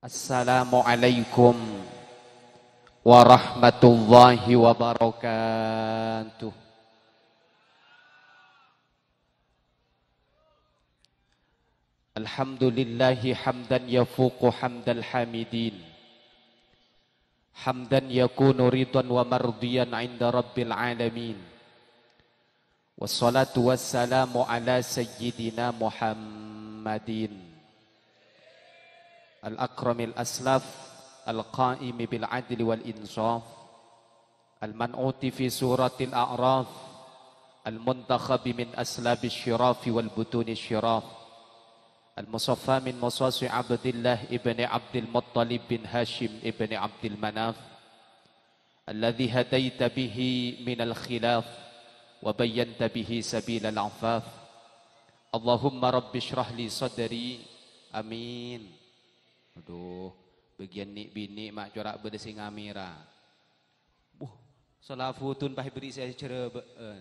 Assalamualaikum warahmatullahi wabarakatuh. Alhamdulillahi hamdan yafuqu hamdal hamidin, hamdan yakunu ridwan wa mardiyan inda rabbil alamin. Wassalatu wassalamu ala sayyidina Muhammadin al-akramil aslaf, al-qaimi bil adli wal insaf, al-man'uti fi suratil a'raf, al-muntakhabi min aslabi syirafi wal butuni syiraf, al-musaffa min musasi Abdillah ibni Abdil Muttalib bin Hashim ibni Abdil Manaf, alladhi hadaita bihi min al-khilaf wa bayyanta bihi sabila al-afaf. Allahumma rabbi syrah li sadri. Amin. Aduh, bagian ni bini mak corak berdesi ngamira. Salafutun pah beri saya cerebeen.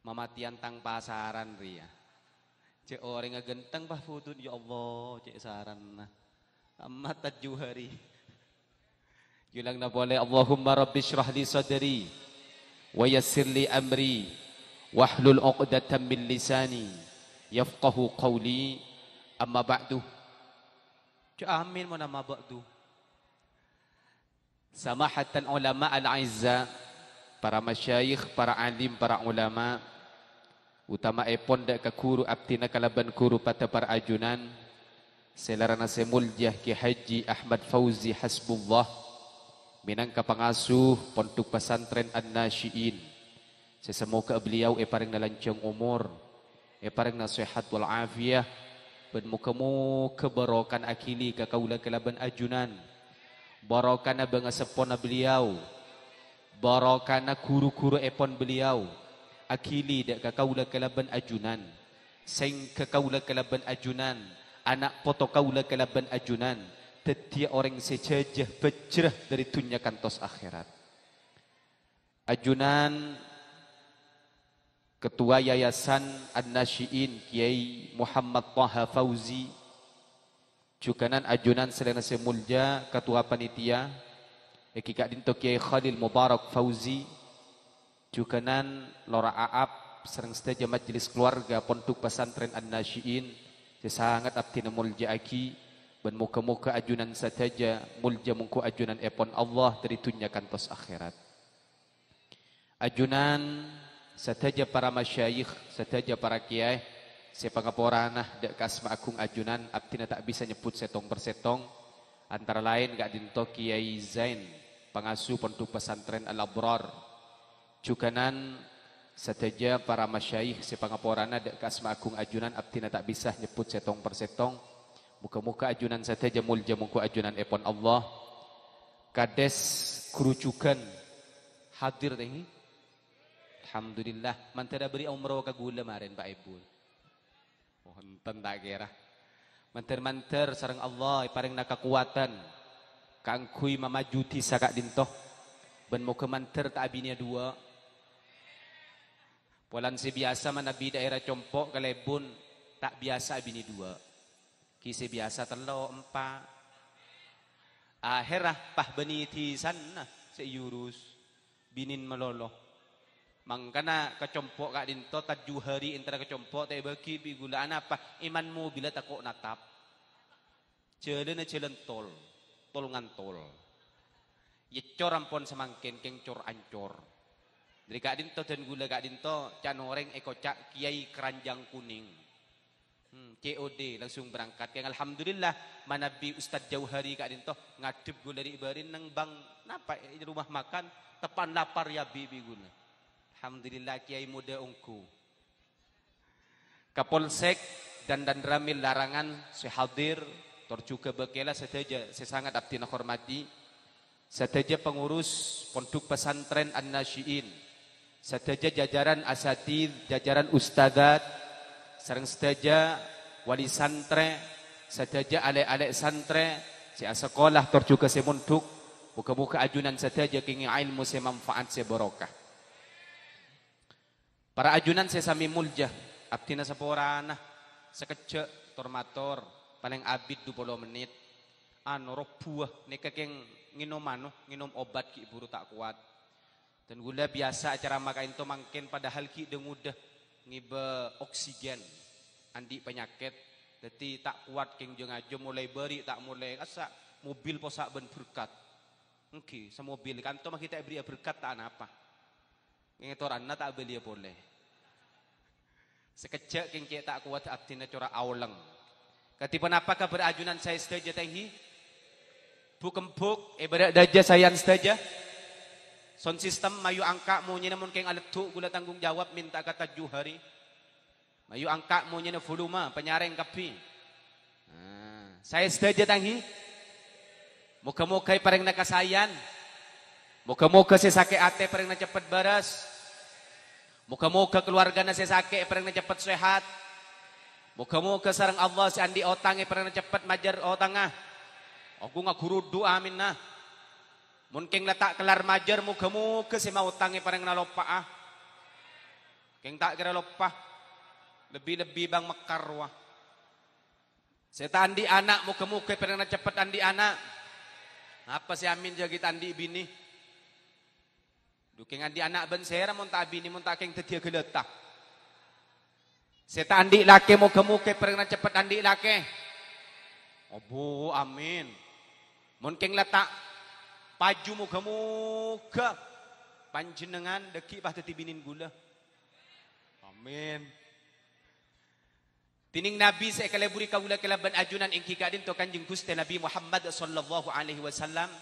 Mamatian tang pasaran ria. Cek orang ngegenteng pah futun, ya Allah, cek saran nah. Amat tajuhari. Julang na boleh, Allahumma rabbi syrah li sadri wa yassir li amri wahlul 'uqdatam min lisani yafqahu qawli. Amma ba'du. Amin mo nama ba'du. Samahatan ulama al-aizza, para masyayikh, para alim, para ulama, utama epon dak ka kuru abtina kalaban kuru pata para ajunan, selarana semuljah Ki Haji Ahmad Fauzi Hasbullah, minangka pangasuh pondok pesantren An-Nasyiin. Sesemoga beliau paring nalancang umur, paring nasihat wal afiyah, ben muka-muka barokan akili ka kaula kelaban ajunan, barokana bangasepona beliau, barokana kuru-kuru epon beliau, akili dak ka kaula kelaban ajunan, sing ka kaula kelaban ajunan, anak poto kaula kelaban ajunan, tetia orang sejajah bejrah dari dunia kantos akhirat. Ajunan Ketua Yayasan An-Nasyiin Kiai Muhammad Taha Fauzi, jukanan ajunan selena semulja Ketua Panitia Kika Dinto Kiai Khalil Mubarak Fauzi, jukanan Lora Aap serang setaja majelis keluarga pondok pesantren An-Nasyiin, sesangat abtina mulja aki, dan muka-muka ajunan saja mulja mungku ajunan epon Allah dari dunia kantos akhirat. Ajunan sataja para masyayikh, sataja para kiai, sepangaporanah dak kasma agung ajunan abtina tak bisa nyebut setong persetong, antara lain gak dinto Kiai Zain pengasuh pondok pesantren Al-Abrar, jukanan sataja para masyayikh sepangaporanah dak kasma agung ajunan abtina tak bisa nyebut setong persetong, muka-muka ajunan sataja mulja mungku ajunan epon Allah. Kades kerucukan hadir ini. Alhamdulillah, mantara beri umroh ke gula kemarin Pak Ibu. Oh, enten tak kira. Manter-manter sareng Allah paring na kekuatan. Kangkui mamajuti sakak dintoh. Ben mau kemanter tak abinya dua. Polan si biasa manabi daerah compok kalebun tak biasa abini dua. Kisi biasa telo empat. Akhirah pah beniti sana seyurus binin meloloh. Mangkana kecompok kak dinto tajuhari intara kecompok tay bagi bigulaan apa imanmu bila takok natap jalan tol ngantol yecor ampon semangkin kengcor ancor dari kak dinto dan gula kak dinto canoreng ekocak kiai keranjang kuning COD langsung berangkat yang alhamdulillah manabi Ustadz Jauhari kak dinto ngadep gula di ibarin nang bang napa di rumah makan tepan lapar ya bibi gula. Alhamdulillah kiai muda ungku. Kapolsek dan Ramil Larangan sehadir, torjuga bekela setaja sesangat abdina hormati, setaja pengurus pondok pesantren An-Nasyiin, setaja jajaran asatid, jajaran ustadzat, sareng setaja wali santre, setaja ale-ale santre, sekolah torjuga semonduk, buka-buka ajunan setaja kingi ilmu semanfaat sebarokah. Para ajunan sesami muljah, abdina saporana, sekecek, tormator, paling abid 20 menit, roh buah nek keng nginom obat ki buru tak kuat. Dan gula biasa acara makan itu mungkin padahal ki dengudah ngibe oksigen andi penyakit. Jadi tak kuat keng jeung aja mulai beri tak mulai asa mobil posak ben berkat. Engki semobil kanto mah kita beri berkat tak apa. Ngetoranna tak beli boleh. Sekejap keng tak kuat abdina cora auleng. Katipan apakah berajunan saya saja tanghi? Bukempuk ibarat daja sayan saja. Sound system mayu angka mo nya namun keng aletu gula tanggung jawab minta kata juhari. Mayu angka mo nya na volume penyareng kapi. Saya saja tanghi. Muka-muka pareng nakasayan. Muka-muka si sakit ate pareng na cepat baras. Muka-muka keluarga na si sakit pareng na cepat sehat. Muka-muka sarang Allah si andi otang pareng na cepat majar otangah. Aku ngagurudu amin na. Mungkin letak kelar majar muka-muka si mau utangnya pareng na lopa Keng tak kira lopa. Lebih-lebih bang mekar wah. Saya andi anak muka-muka pareng na cepat andi anak. Apa si amin jaga kita andi bini. Dukeng andi anak ben sera mun tak bini mun tak keng tetia geletak. Saya andi laki muka-muka pareng na cepat andi laki. Obo amin. Mungkin letak paju muka-muka panjenengan deki bah teti binin gula. Amin. Tining Nabi saya kaleburi kaula kelaban ajunan ing kikadin to Kanjeng Gusti Nabi Muhammad sallallahu alaihi wasallam.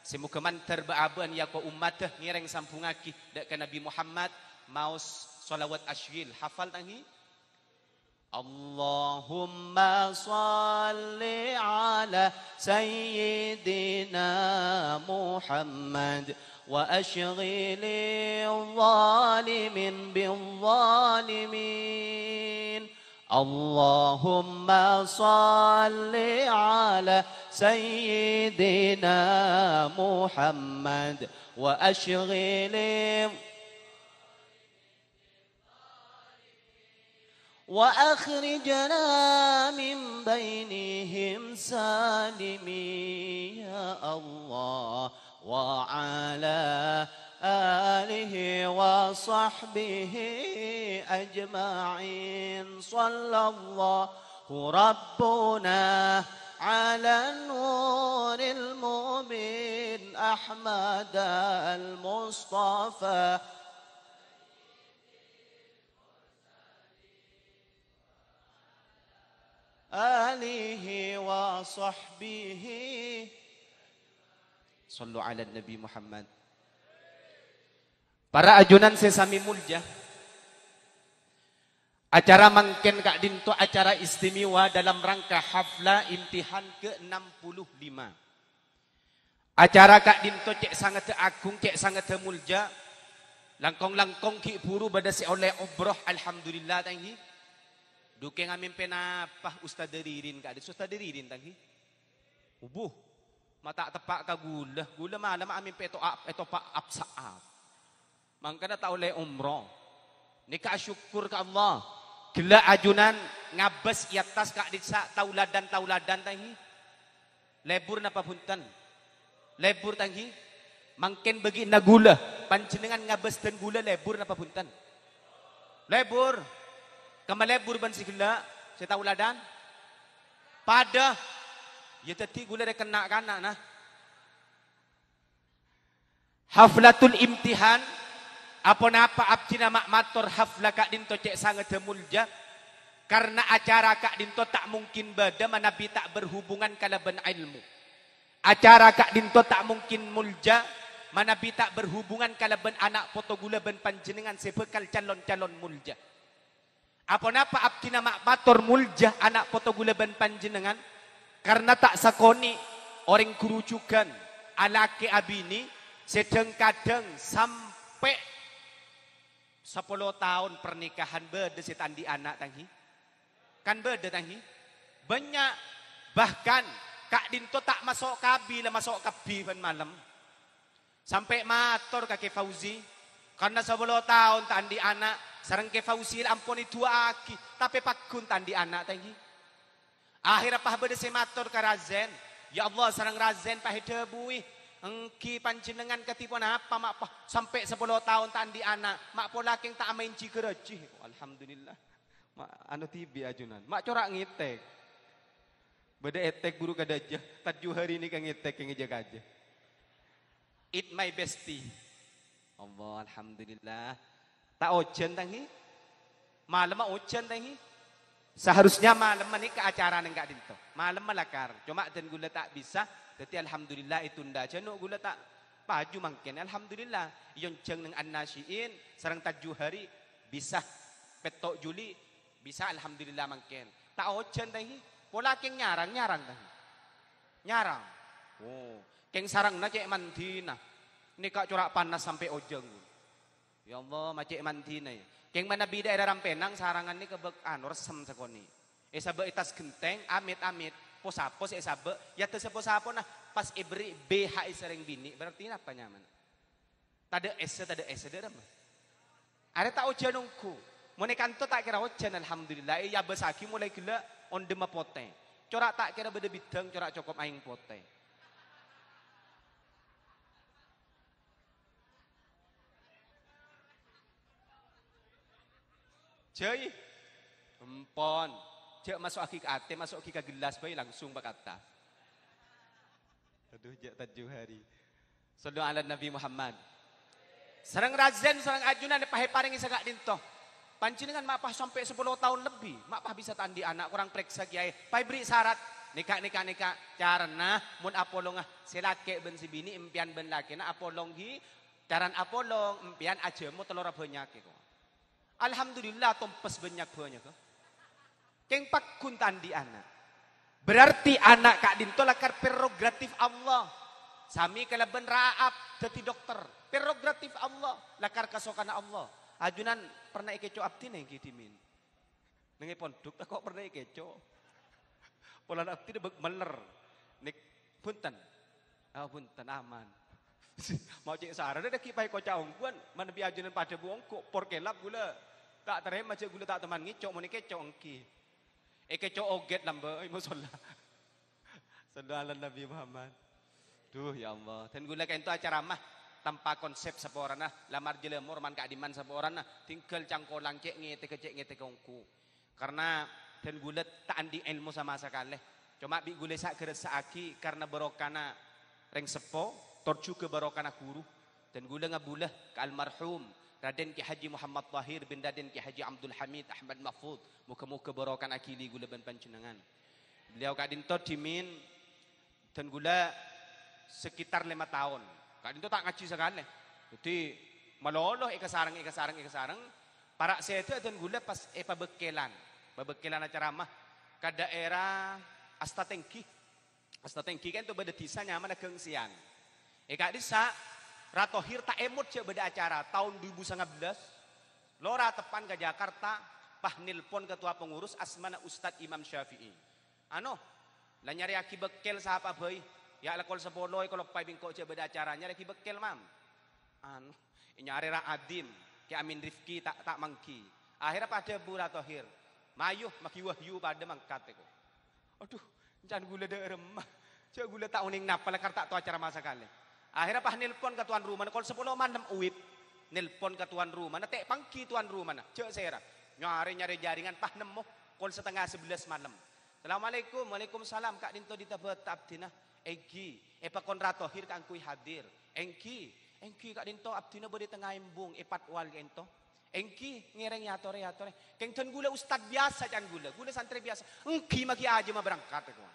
Semuka mantar baaban ya ko ummah ngireng sampungaki dak ka Nabi Muhammad maus salawat asyil hafal tangi. Allahumma salli ala sayyidina Muhammad wa ashghili zalimin bil zalimin. Allahumma salli ala sayyidina Muhammad wa ashghili وأخرجنا من بينهم سالمين يا الله وعلى آله وصحبه أجمعين صلى الله ربنا على النور المبين أحمد المصطفى alihi wa sahbihi sallu ala Nabi Muhammad. Para ajunan sesami mulja. Acara mangken kak dinto acara istimewa dalam rangka hafla imtihan ke-65. Acara kak dinto cek sangat agung, cek sangat mulja. Langkong-langkong ki buru pada si oleh umroh alhamdulillah tanghi. Duke ngamin penapah Ustaz Ririn kak, Ustaz Ririn tanghi. Ubuh, mata tepak ka gula malam amin pe eto pak apsaap. Mangkana ta oleh umroh. Nika syukur ka Allah. Gela ajunan ngabes iatas kak disa tauladan tanghi. Lebur napa punten. Lebur tanghi. Mangken bagi na gula. Panjenengan ngabes dan gula lebur napa punten. Lebur. Kamalebur ban si gula, saya tahu ladan. Pada, ya tadi gula dia kena kana nah. Haflatul imtihan, apa napa abdi nama mator hafla kak dinto cek sangat mulja. Karena acara kak dinto tak mungkin bada manabi tak berhubungan kalaban ilmu. Acara kak dinto tak mungkin mulja manabi tak berhubungan kalaban anak foto gula ban panjenengan sebekal calon-calon mulja. Apa napa abdi nama mator mulja anak foto gula ban panjenengan karena tak sakoni orang kerucukan alake abini sedang kadang sampai 10 tahun pernikahan beda setandi anak tanghi kan beda tanghi banyak bahkan kak dinto tak masuk kabi lah masuk kabi ban malam sampai mator kake Fauzi karena 10 tahun tandi anak sarang ke Fausil ampun itu aki tapi pakun tandi anak tadi akhir apa beda semator karazen Ya Allah sarang razen pahe debui. Engki panjenengan ketipun apa mak pa sampai 10 tahun tandi anak. Mak pola king tak main cigereji. Alhamdulillah. Mak anu tibi ajunan. Mak corak ngitek. Beda etek guru kadajah. 7 hari ini kan ngitek yang ngejaga aja. Eat my bestie. Allah alhamdulillah. Tak ojen tangi. Malam ojen tangi. Seharusnya malam ini ke acara enggak dinto. Malam melakar. Cuma dan gula tak bisa. Jadi alhamdulillah itu ndak jenuk gula tak paju mungkin. Alhamdulillah. Yon jeng neng an-nasyiin sareng 7 hari bisa petok Juli bisa alhamdulillah mungkin. Tak ojen tangi. Pola keng nyarang tangi. Nyarang. Oh, keng sarang na cek mantina. Nikah corak panas sampai ojeng. Ya Allah, macek mantina ya. Keng mana bida daerah Rampenang sarangan ni kebek resem sakoni. Sabe itas genteng amit-amit posapos sabe ya teu sapo nah pas ibri BH sering bini berarti apa nyaman. Tade ese derem. Are tak ojan nungku. Mone kanto tak kira ojan alhamdulillah ya besaki mulai gila on dema pote. Corak tak kira beda bidang corak cukup aing pote. Jai, empon, cek masuk aki ke ate, masuk aki ke gelas, bayi langsung berkata. Aduh, jak 7 hari. Sallu ala Nabi Muhammad. Sarang razen, sarang ajunan, pahe paring isagak dinto. Pancingan mapah sampai 10 tahun lebih, mapah bisa tandi anak kurang periksa kiai. Pahe beri syarat, nikah. Carana, mun apolong selake ben si bini, impian ben laki, na apolong hi, caran apolong, impian aja mu telur banyak ko. Alhamdulillah tompes banyak. Keng pakun tandi anak. Berarti anak kak dinto lakar prerogatif Allah. Sami kalaban raap jadi dokter. Prerogatif Allah lakar kasokana Allah. Ajunan pernah ikeco abdi neng kitimin. Nengi pondok tak kok pernah ikeco. Polan abdi debek meler. Nek punten. Punten aman. Mau cek sarana dah kipai kocak ongkuan. Mana bi ajunan pada buongko porkelap gula. Tak terima macam gula tak teman ngicok mau nikecok engki. Kecok oget lamba musola. Sallallahu Nabi Muhammad. Duh ya Allah. Dan gula kain tu acara mah tanpa konsep saporana lamar jelemur man kadiman saporana tinggal cangkolang cek ngete kongku. Karena dan gula tak andi ilmu sama sekali. Cuma bi gula sak geresa aki karena barokana reng sepo torcu ke barokana guru dan gula ngabulah ke almarhum Raden Ki Haji Muhammad Tahir bin Raden Ki Haji Abdul Hamid Ahmad Mahfud. Muka-muka barokan akili gula ben pancenengan. Beliau kadinto dimin dan gula sekitar 5 tahun. Kadinto tak ngaji sekali. Jadi maloloh eka sarang. Para setu dan gula pas pabekelan. Pabekelan acara mah ke daerah Astatengki. Astatengki kan tu beda desa nyaman kengsian. Eka desa Ratohir tak emot cek beda acara tahun 2019. Lora tepan ke Jakarta, pah nilpon ketua pengurus asmana Ustadz Imam Syafi'i. Lah nyari aki bekel sahapa bayi. Ya lekol sepoloi kalau pai bingkok cek beda acara nyari aki bekel mam. Nyari ra adim, ke Amin Rifki tak mangki. Akhirnya pada Bu Ratohir, mayuh maki wahyu pada mangkat ko. Aduh, jangan gula de remah. Cek gula tak uning napa lekar tak tu acara masa kali. Akhirnya pah nelpon ke tuan rumah, kalau 10 malam uip, nelpon ke tuan rumah, tek pangki tuan rumah, cek saya nyari jaringan pah nemu, kalau setengah 11 malam. Assalamualaikum, waalaikumsalam, kak dinto ditabet abdina, engki, pakon Ratohir kang kui hadir, engki kak dinto abdina beri tengah embung, epat wal ento, engki ngereng yatore, keng ten gula ustad biasa can gula santri biasa, engki maki aja mah berangkat aku,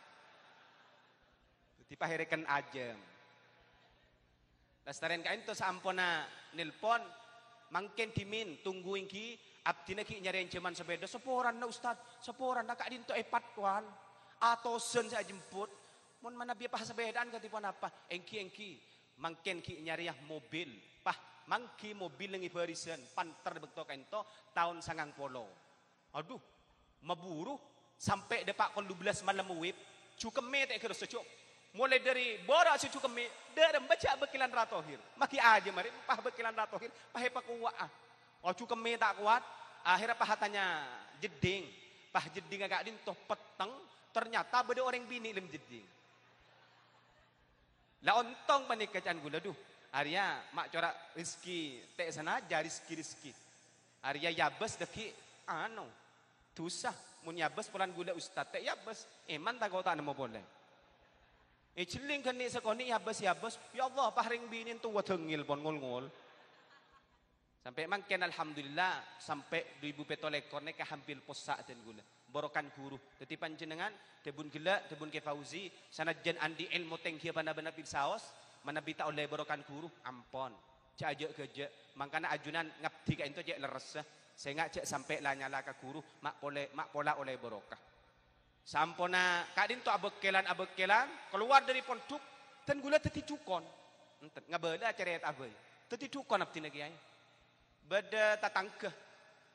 tipe herekan aja. Lestaren kain tu sampona nelpon mangken dimin tungguin ki abdina ki nyari cuman sepeda seporan na ustad seporan na kak dinto patwal atau sen saya jemput mon mana biar pah sepedaan ketipon apa engki mangken ki nyari mobil pah mangki mobil yang ibarisan panter bekto kain to tahun 90. Aduh maburu sampai depak kon 12 malam wib cukeme tak kira secuk. Mulai dari borak cucu kami, dari baca bekilan Ratohir. Maki aja mari, pah bekilan Ratohir, pahe pakuwaa. Oh cucu kami tak kuat, akhirnya pahatannya jeding. Pah jeding agak dintoh peteng, ternyata beda orang bini lem jeding. La ontong panik kacan gula duh. Arya mak corak rizki tek sana aja rizki. Arya yabes deki ano. Tusah mun yabes polan gula ustad tek yabes. Eman tak kau tak nemu boleh. Ciling kan ni sekoni yabes. Ya Allah pahring binin tu watengil pon ngol. Sampai mangken alhamdulillah sampai 2000 petolekor ni hampir posak dan gula. Borokan guru. Tetapi panjenengan tebun gila, tebun ke Fauzi, sanajan andi ilmu tengki bana-bana pilsaos, mana bita oleh borokan guru, ampon. Cak aja kerja, makana ajunan ngabdi ka itu cak leres. Sehingga cak sampai lah nyala ka guru, mak pola oleh borokah. Sampona kadin tu abekelan keluar dari pondok dan gula teti cukon. Enten ngabela ceret abai. Teti cukon abdi kiai. Beda tatangkeh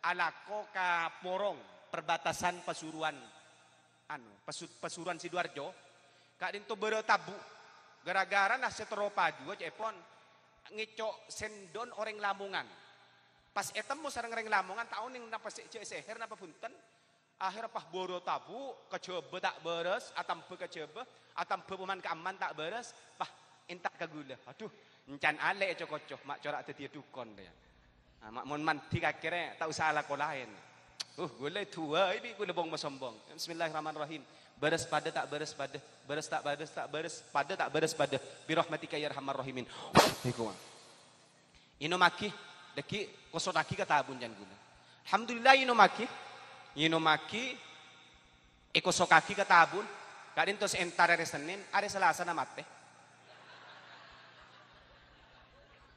alako ka porong perbatasan Pasuruan Pasuruan Sidoarjo kadin tu bertabu gara-gara nah setero padu cepon ngecok sendon orang Lamongan pas etemu sareng orang Lamongan tahun yang napa seher napa punten akhir apa boro tabu kecebe tak beres atampe kecebe atampe peman keaman tak beres pah entak kagula aduh encan ale cocok mak corak teti dukon dia mak mon manti akhirnya tak usah ala ko lain gula tua ini gula bong masombong bismillahirrahmanirrahim beres pada tak beres pada beres tak pada tak beres pada birahmatika ya arhamar rahimin inomaki deki kosodaki kata abun jan gula alhamdulillah inomaki ekosokaki kata abun kadin tos entare Senin ada Selasa na mate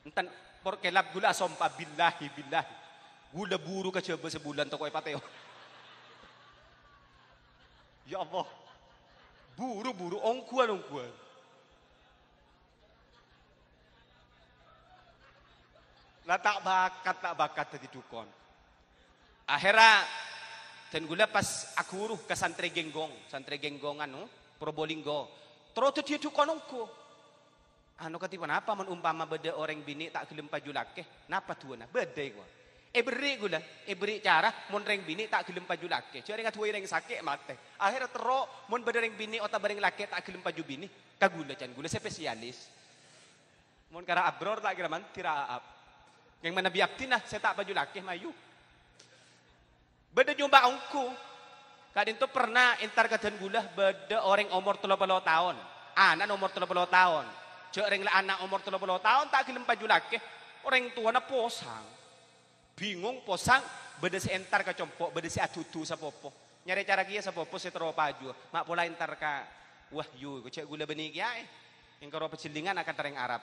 entan porkelab gula sompa billahi gula buru keceba sebulan toko pateo ya Allah buru ongkuan lah tak bakat tadi dukon akhirnya dan gula pas aku uruh ke santri genggongan Probolinggo terus dia dukon ongku anu katipan apa mun umpama beda orang bini tak gelem paju lakeh napa tuana beda gua beri cara mun reng bini tak gelem paju lakeh cari ngat reng sakit mate akhirnya terus mun beda reng bini ota bareng lakeh tak gelem paju bini kagula can gula spesialis mun kara abror tak kira man tiraap yang mana biaptinah saya tak paju lakeh mayu beda nyumba ongku kadin tu pernah entar kaden gula beda orang umur 30 tahun anak umur 30 tahun cek ring anak umur 30 tahun tak gelem paju lakeh orang tua na posang bingung posang beda si entar ka compok beda si atutu sa popo nyari cara kia sa popo si tero paju mak pola entar ka wahyu ko cek gula beni kia yang karo pecilingan akan tereng Arab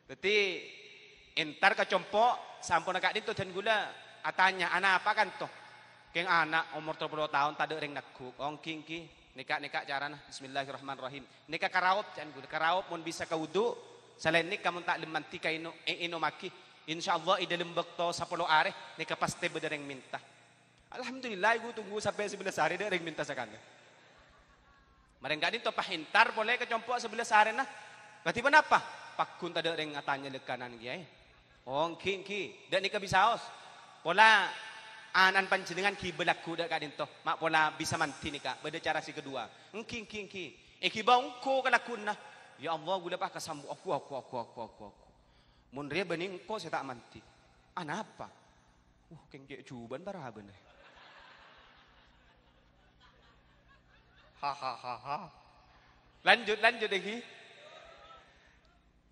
dadi entar ka compok sampun ka dito dan gula atanya anak apa kan toh keng anak umur 30 tahun tak ada ring nakuk ong kingki nikah carana bismillahirrahmanirrahim nikah karaup jangan gula karaup mun bisa ka wudu selain nikah mun tak lemanti ka ino maki insyaallah ide lembek to 10 are nikah pasti bedereng minta alhamdulillah ibu tunggu sampai 11 hari dereng minta sakana mareng kadin to pahintar boleh kecompok 11 hari nah berarti kenapa pakun tak ada reng atanya lekanan kiai ong kingki dan nikah bisa os pola anan panjenengan ki belaku dak kadin toh mak pola bisa manti nikah beda cara si kedua engking eki bangko kalakunna ya Allah gula pak kasambu aku mun ria bening ko saya tak manti ana apa keng ge juban baraha bener ha lanjut eki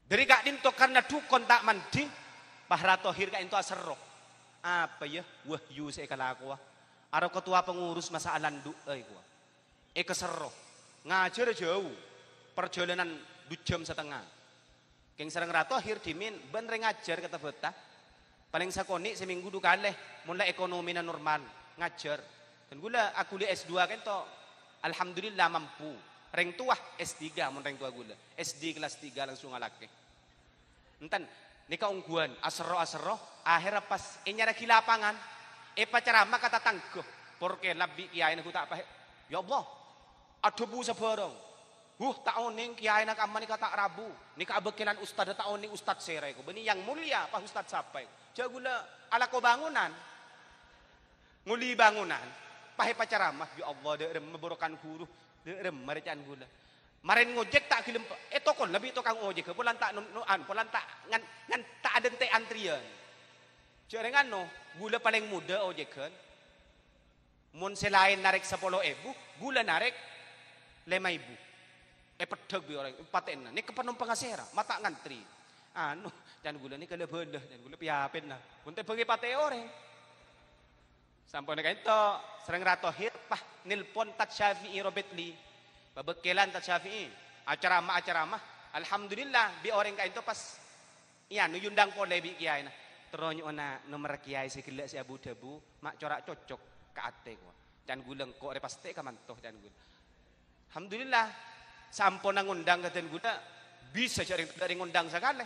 dari kadin toh karena dukon tak manti pahratohir ka into aserok apa ya wahyu saya kalaku aro ketua pengurus masa alandu gua keserok ngajar jauh perjalanan 2 jam setengah keng sareng ratohir dimin bener ngajar kata betah paling sakoni seminggu 2 kali mulai ekonomi normal ngajar dan gula aku li S2 kan to alhamdulillah mampu reng tuah S3 mun reng tua gula SD kelas 3 langsung ngalake enten nikah ungguan asero akhirnya pas nyara ki lapangan pacarama kata tangguh porke labi kiai aku tak apa ya Allah ada bu sabarang tak oning kiai nak amani kata rabu nikah bekelan ustad tak oning ustad serai ko beni yang mulia apa ustad sampai jagula ala ko bangunan nguli bangunan pahe pacarama ya Allah de memborokan guru de merecaan gula Maren ngojek tak gelem tokon lebih tukang ojek pulan tak nuan pulan tak ngan tak ada te antrian. Jarengan no, gula paling muda ojekan. Mun selain narik 10.000, gula narik 5.000. Pedeg bi orang paten. Ni kepenumpang asera, mata ngantri. Anu, dan gula ni kalau bedah dan gula piapin lah. Untuk pergi pate orang. Sampai nak itu, serang ratohir pah nilpon tat Syafi'i Robert Lee. Babekelan tat Syafi'i. Acara-acara alhamdulillah bi orang kain itu pas iya nu yundang pole bi kiai nah. Teronyo na nomor kiai segala si Abu Dhabu mak corak cocok ke ate ko. Dan guleng kok repaste ka mantoh dan gula. Alhamdulillah sampun ngundang ka dan gula bisa cari dari ngundang sekali.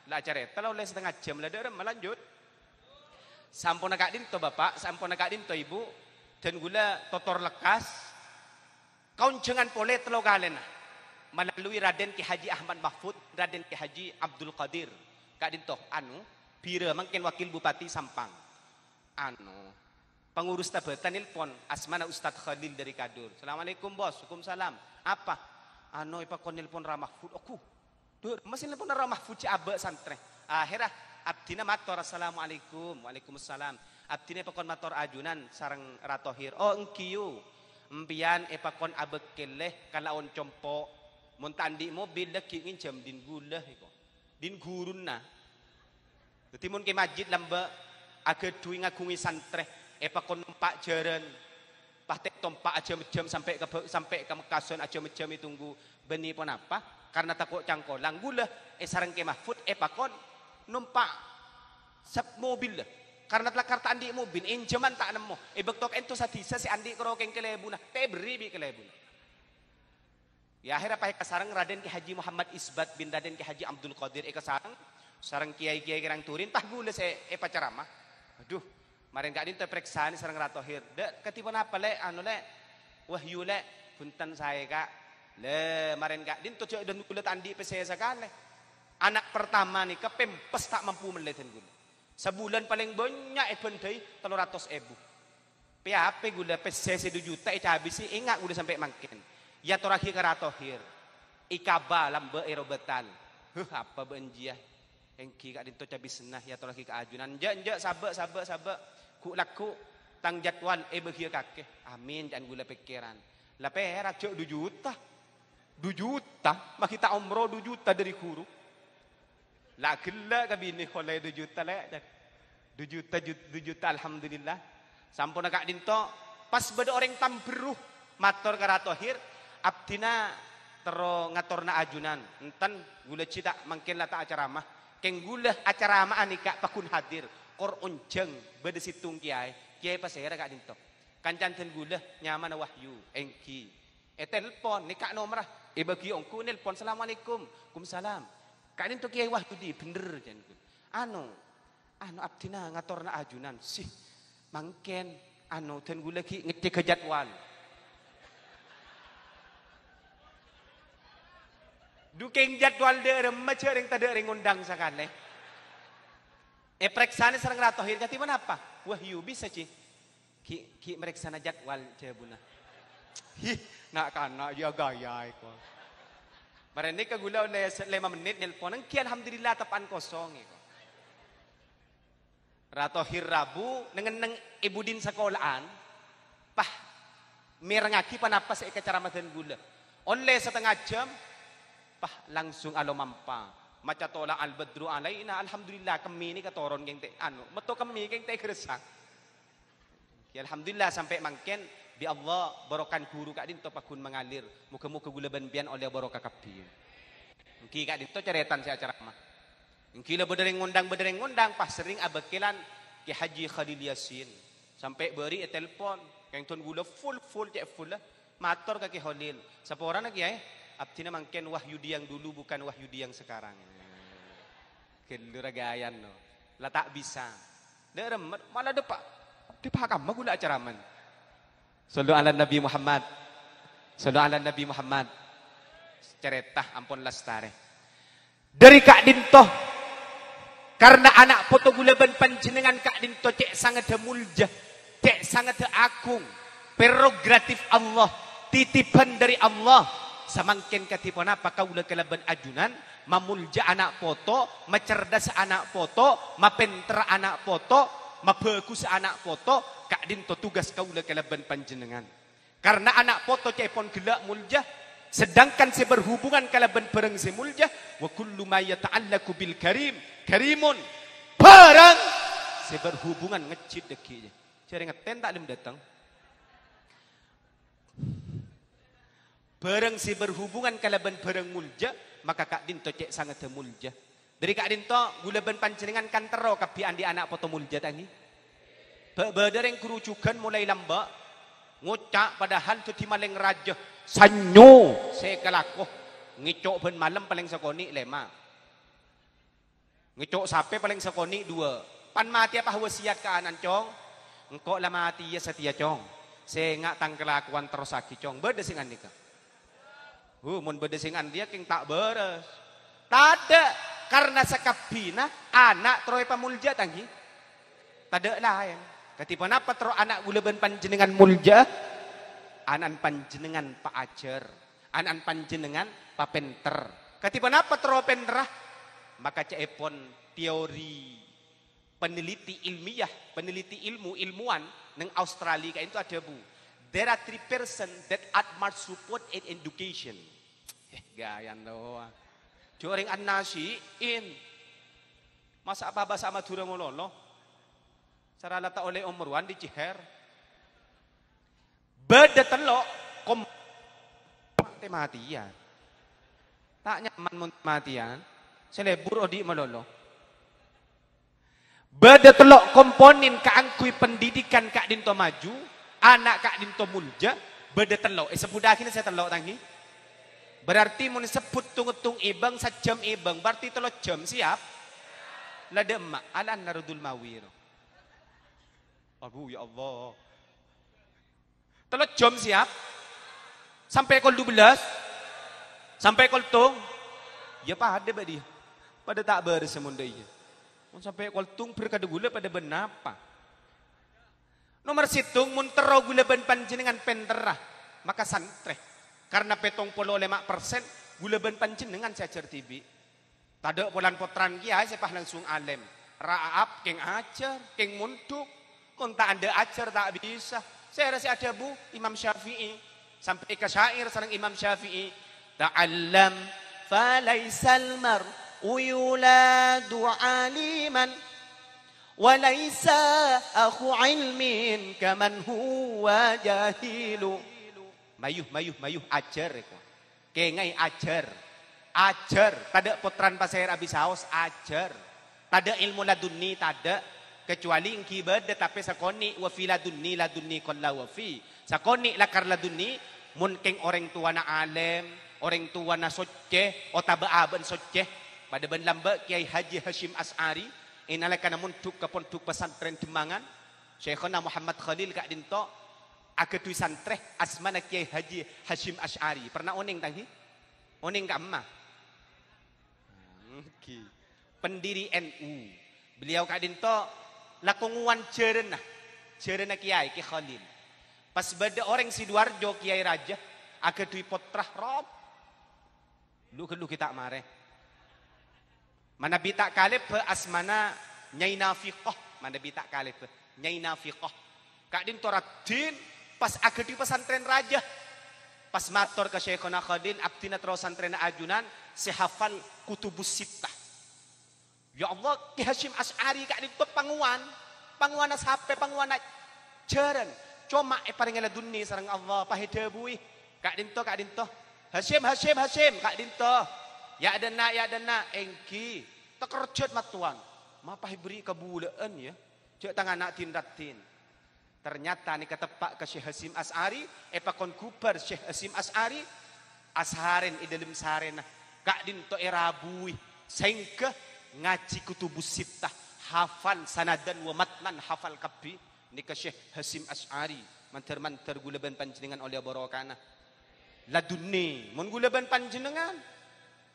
Lah acara eta oleh setengah jam lah derem melanjut. Sampun agak dinto bapak, sampun agak dinto ibu dan gula totor lekas. Kaun jangan pole telo galena. Melalui Raden Ki Haji Ahmad Mahfud, Raden Ki Haji Abdul Qadir. Kak dinto anu Pira mungkin wakil bupati Sampang. Anu pengurus tabatan nelpon asmana Ustadz Khalil dari Kadur. Assalamualaikum bos, waalaikumsalam. Apa? Anu ipakon nelpon Ramahfud. Aku. Masih nelpon Ramahfud ci abe santre. Akhirah abdina mator assalamualaikum, waalaikumsalam. Abdina ipakon mator ajunan sareng ratohir. Oh engkiu. Empian ipakon abe keleh kalaon compo. Mun tandi mobil dah kingin jam din gula iko. Din gurun na. Timun ke masjid lamba agak duing ngagungi santre pakon numpak jaran pahtek tompak aja jam sampai ke Mekason aja jam tunggu beni pun apa karena takut cangkolang gula sareng ke Mahfud pakon numpak sab mobil karena telah karta andi mobil injaman tak nemu bektok ento satisa si andi kerokeng kelebuna beri bi kelebuna ya akhirnya pakai kasarang Raden Ki Haji Muhammad Isbat bin Raden Ki Haji Abdul Qadir kasarang sarang kiai-kiai kerang turin tah gula se pacaramah. Aduh, marin gak dinto periksaan sarang ratohir. Dek ketipan apa le anu le wahyu le punten saya kak. Le marin gak dinto cek dan gula tandi pesaya sekali. Anak pertama nih kepempes tak mampu melihat gula. Sebulan paling banyak pendai 300.000. PAP gula pesaya 2 juta habis sih ingat gula sampai makin. Ya terakhir ke ratohir. Ikaba lambe erobetan. Apa benjiah. Engki kak dinto cabi senah ya tolaki ke ajunan jek sabak ku laku tang jadwal begia kakek amin jangan gula pikiran lah pera cok 2 juta mak kita umroh 2 juta dari guru lah gila kabini oleh 2 juta le 2 juta alhamdulillah sampun kak dinto pas beda orang tamberuh mator karatohir abdina tero ngatorna ajunan enten gula cita mungkin lah tak acara mah keng gula acara ma anika pakun hadir kor onjeng bede situng kiai pasera kak dinto kancan ten gula nyaman wahyu engki telepon nikak nomor bagi ongku nelpon assalamualaikum kumsalam kak dinto kiai wahyu di bener jan anu abdina ngatorna ajunan sih mangken anu ten gula ki ngecek ke jadwal dukeng jadwal derem macam yang tadi ngundang sekali. Periksaan sareng ratohir kati mana apa? Wahyu bisa ci. Ki mereksana jadwal jabuna. Nak kana ya gaya iko. Marene ka gula oleh 5 menit nelpon ki alhamdulillah tapan kosong iko. Ratohir Rabu neng ibu din sekolahan. Pah merengaki panapa sa ikacaramatan gula. Oleh setengah jam pah langsung alo mampa maca tola al badru alaina alhamdulillah kami ni katoron geng te anu meto kami geng te gresang ya alhamdulillah sampai mangken bi Allah barokan guru kak dinto pakun mengalir muka-muka gula benbian oleh barokah kapi engki kak dinto ceretan si acara mah engki le bedereng ngundang pas sering abekelan Ki Haji Khalil Yasin sampai beri telepon keng ton gula full cek full lah mator ka Ki Khalil sapora na kiai abdina mangken wahyudi yang dulu bukan wahyudi yang sekarang. Keluragayan no. Lah tak bisa. Derem malah depak. Dipaham gula acara man. Sallu ala Nabi Muhammad. Sallu ala Nabi Muhammad. Ceretah ampun lastare. Dari Kak Dinto karena anak foto gulaban panjenengan Kak Dinto cek sangat mulja, cek sangat agung, prerogatif Allah, titipan dari Allah. Samangkin katipon apa kaula kalaban ajunan, mamulja anak poto, macerdas anak poto, mapentra anak poto, mabagus anak poto, kak dinto tugas kaula kalaban panjenengan. Karena anak poto cepon gelak mulja, sedangkan si berhubungan kalaban bareng si mulja, wa kullu ma yata'allaku bil karim, karimun, barang si berhubungan ngecit dekinya. Cari ngeten tak lim datang. Bareng si berhubungan kalaban bareng mulja, maka kak dinto cek sangat mulja. Dari kak dinto gulaban panjenengan kan tero kapian di anak poto mulja tangi. Badareng kerucukan mulai lambak, ngocak padahal tu timaleng raja. Sanyo saya kelakuh ngicok ben malam paling sekoni lema. Ngicok sape paling sekoni 2. Pan mati apa wasiat ke anan cong? Engkau lah mati ya setia cong. Saya ngak tang kelakuan terus lagi cong. Berdesingan nikah. Mun berdesingan dia king tak beres. Tada karena sekapina anak troy pamulja tanggi. Tada lain. Ketipan apa tro anak gulaban panjenengan mulja? Anan panjenengan pak ajar. Anan panjenengan pak penter. Ketipan apa tro penterah? Maka cepon teori peneliti ilmiah, peneliti ilmuwan neng Australia kayak itu ada bu. There are 3 person that at much support in education. Gayan doang. Joring an-nasiin. Masa apa bahasa Madura mololo? Cara lata oleh Omruan di Ciher. Beda telok kom matian. Tak nyaman matian. Selebur odi mololo. Beda telok komponen kaangkui pendidikan kak dinto maju, anak kak dinto mulja, beda telok. Sebudahin saya telok tangi. Berarti mun sebut tungetung ibang sajam ibang, berarti telok jam siap. Lada emak, alan narudul mawir. Abu ya Allah. Telok jam siap. Sampai kol 12. Sampai kol tung. Ya pada badi. Pada tak beres semundainya. Sampai koltung berkada gula pada benapa. Nomor situng mun tero gula ben panjenengan penterah maka santre. Karena petong polo 5% gula ben panjenengan sajar tibi. Tada polan potran kiai sepah langsung alem. Raap keng ajar, keng munduk. Kon tak anda ajar tak bisa. Saya rasa ada bu Imam Syafi'i sampai ke syair sareng Imam Syafi'i. Ta'allam falaisal mar ويولاد عالما وليس أخو علم كمن هو جاهل. Mayuh ajar kengai ajar tada potran pasir abis haus ajar tada ilmu ladunni tada kecuali ingki beda tapi sakoni wa fi ladunni qalla wa fi sakoni lakar ladunni mun keng orang tua na alem orang tua na socce o tabaaban socce pada ben lamba Kiai Haji Hashim As'ari inalaka namun tuk ke pondok pesantren Demangan Syekhona Muhammad Khalil kak dinto aketui santreh asmana Kiai Haji Hashim As'ari pernah oning tanghi oning ka emma pendiri NU beliau kak dinto lakunguan cerena Kiai Ki Khalil pas beda orang Sidoarjo Kiai Raja aketui potrah rob lu kita mare mana bita kalib asmana nyai nafiqah mana bita kalib nyai nafiqah kak din toratin pas agedi pesantren raja pas mator ke Syekhona Khadin abdina terus santren ajunan sehafal kutubus sittah ya Allah Ki Hashim As'ari kak din panguan sape panguan jeren cuma paring dunni sareng Allah pahidabui kak din to Hashim kak din to ya dana engki tak kerjat matuan mapah beri kebulaan ya cek tangan nak tindatin ternyata ni ketepak ke Syekh Hashim As'ari pakon kubar Syekh Hashim As'ari asharen idalim sarena kak din to erabui sehingga ngaji kutubus sittah hafal sanadan wa matnan hafal kabi ni ke Syekh Hashim As'ari mantar gulaban panjenengan oleh barokana ladunni mun gulaban panjenengan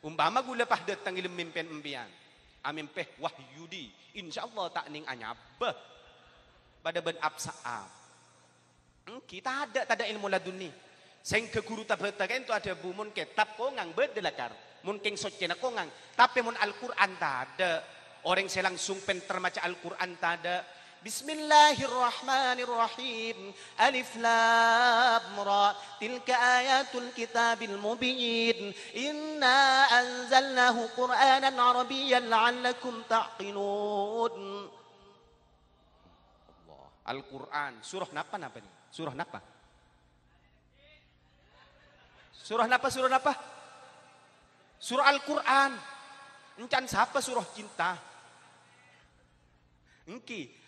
umpama gula pah datang ilmu mimpen empian amin peh wahyudi insyaallah tak ning anyabah pada ben absaab kita ada ilmu laduni Sing ke guru tabeta kan itu ada bu mun kitab kongang bedelakar. Mun king socena kongang. Tapi mun Al-Quran tak ada. Orang saya langsung pintar maca Al-Quran tak ada. Bismillahirrahmanirrahim. Alif lam ra. Tilka ayatul kitabil mubin. Inna anzalnahu Qur'anan Arabiyyan la'allakum ta'qilun. Al-Quran. Surah napa nih? Surah napa? Surah napa? Surah napa? Surah Al-Quran. Encan siapa surah cinta? Engki.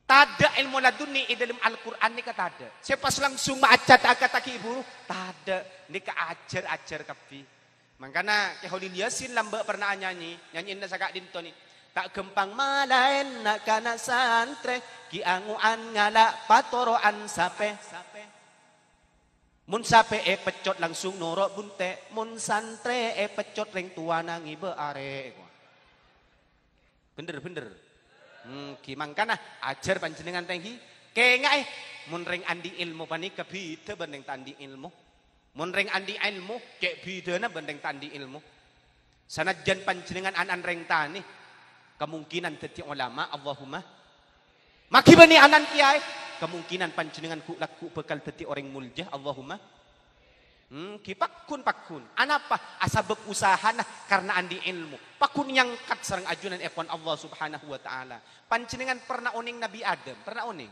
Tada ilmu laduni dalam Al-Quran ni kata ada. Saya pas langsung macat kata ibu. Tada. Ni ka ajar kapi. Makanya keholil yasin lamba pernah nyanyi. Nyanyiin na sagak dinto ni. Tak gempang malain nak kana santre. Kianguan ngala patoroan sape. Mun sape pecot langsung norok bunte. Mun santre pecot ring tua nang ibe are. Bener. Kimangkana ajar panjenengan tenghi. Kengai mun ring andi ilmu panik kebida banding tandi ilmu. Mun ring andi ilmu kek bidana banding tandi ilmu. Sanajan panjenengan anan ring tani kemungkinan dadi ulama Allahumma. Maki bani anan kiai kemungkinan panjenengan ku laku bekal dadi orang muljah Allahumma. Pakun. Anapa? Asabek usaha nah karena andi ilmu. Pakun yang kat sareng ajunan ekon Allah Subhanahu wa taala. Panjenengan pernah oning Nabi Adam, pernah oning?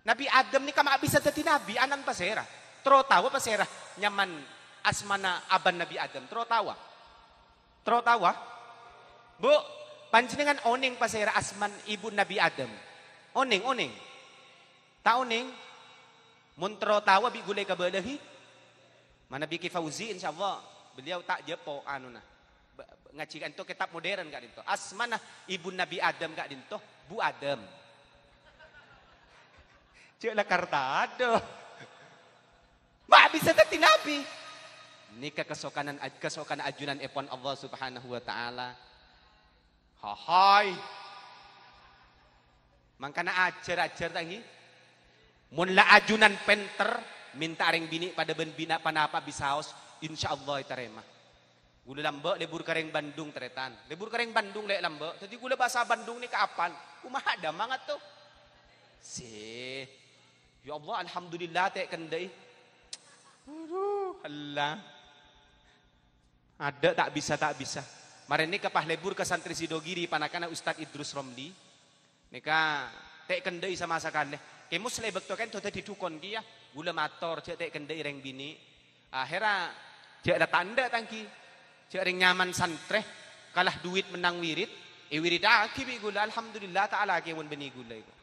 Nabi Adam ni kama bisa dadi nabi anan pasera. Tro tawa pasera nyaman asmana aban Nabi Adam. Tro tawa. Bu, panjenengan oning pasera asman ibu Nabi Adam. Oning. Ta oning? Muntro tawa bi gulay kabalahi. Mana Biki Fauzi insyaallah beliau tak jepo anu nah. Ngajikan to kitab modern kak dinto. Asmana ibu Nabi Adam kak dinto, Bu Adam. Cek lah kartado. Mak bisa dadi nabi. Nika kesokanan ajunan epon Allah Subhanahu wa taala. Hai. Mangkana ajar tangi. Mun la ajunan penter minta ring bini pada ben bina panapa bisaos insyaallah itarema. Gula lambe lebur kareng Bandung teretan. Lebur kareng Bandung lek lambe. Jadi gula bahasa Bandung ni kapan? Kumaha ada mangat tuh. Ya Allah alhamdulillah tek kendai. Aduh Allah. Ada tak bisa. Mari ni kapah lebur ke santri Sidogiri panakana Ustaz Idrus Romli. Nika tek kendai sama sekali. Kemus lebek to kan to tadi dukon dia. Gula motor cek tek kendai reng bini. Akhirnya cek ada tanda tangki. Cek reng nyaman santre. Kalah duit menang wirid. Wirid aki bi gula alhamdulillah taala kewon beni gula itu.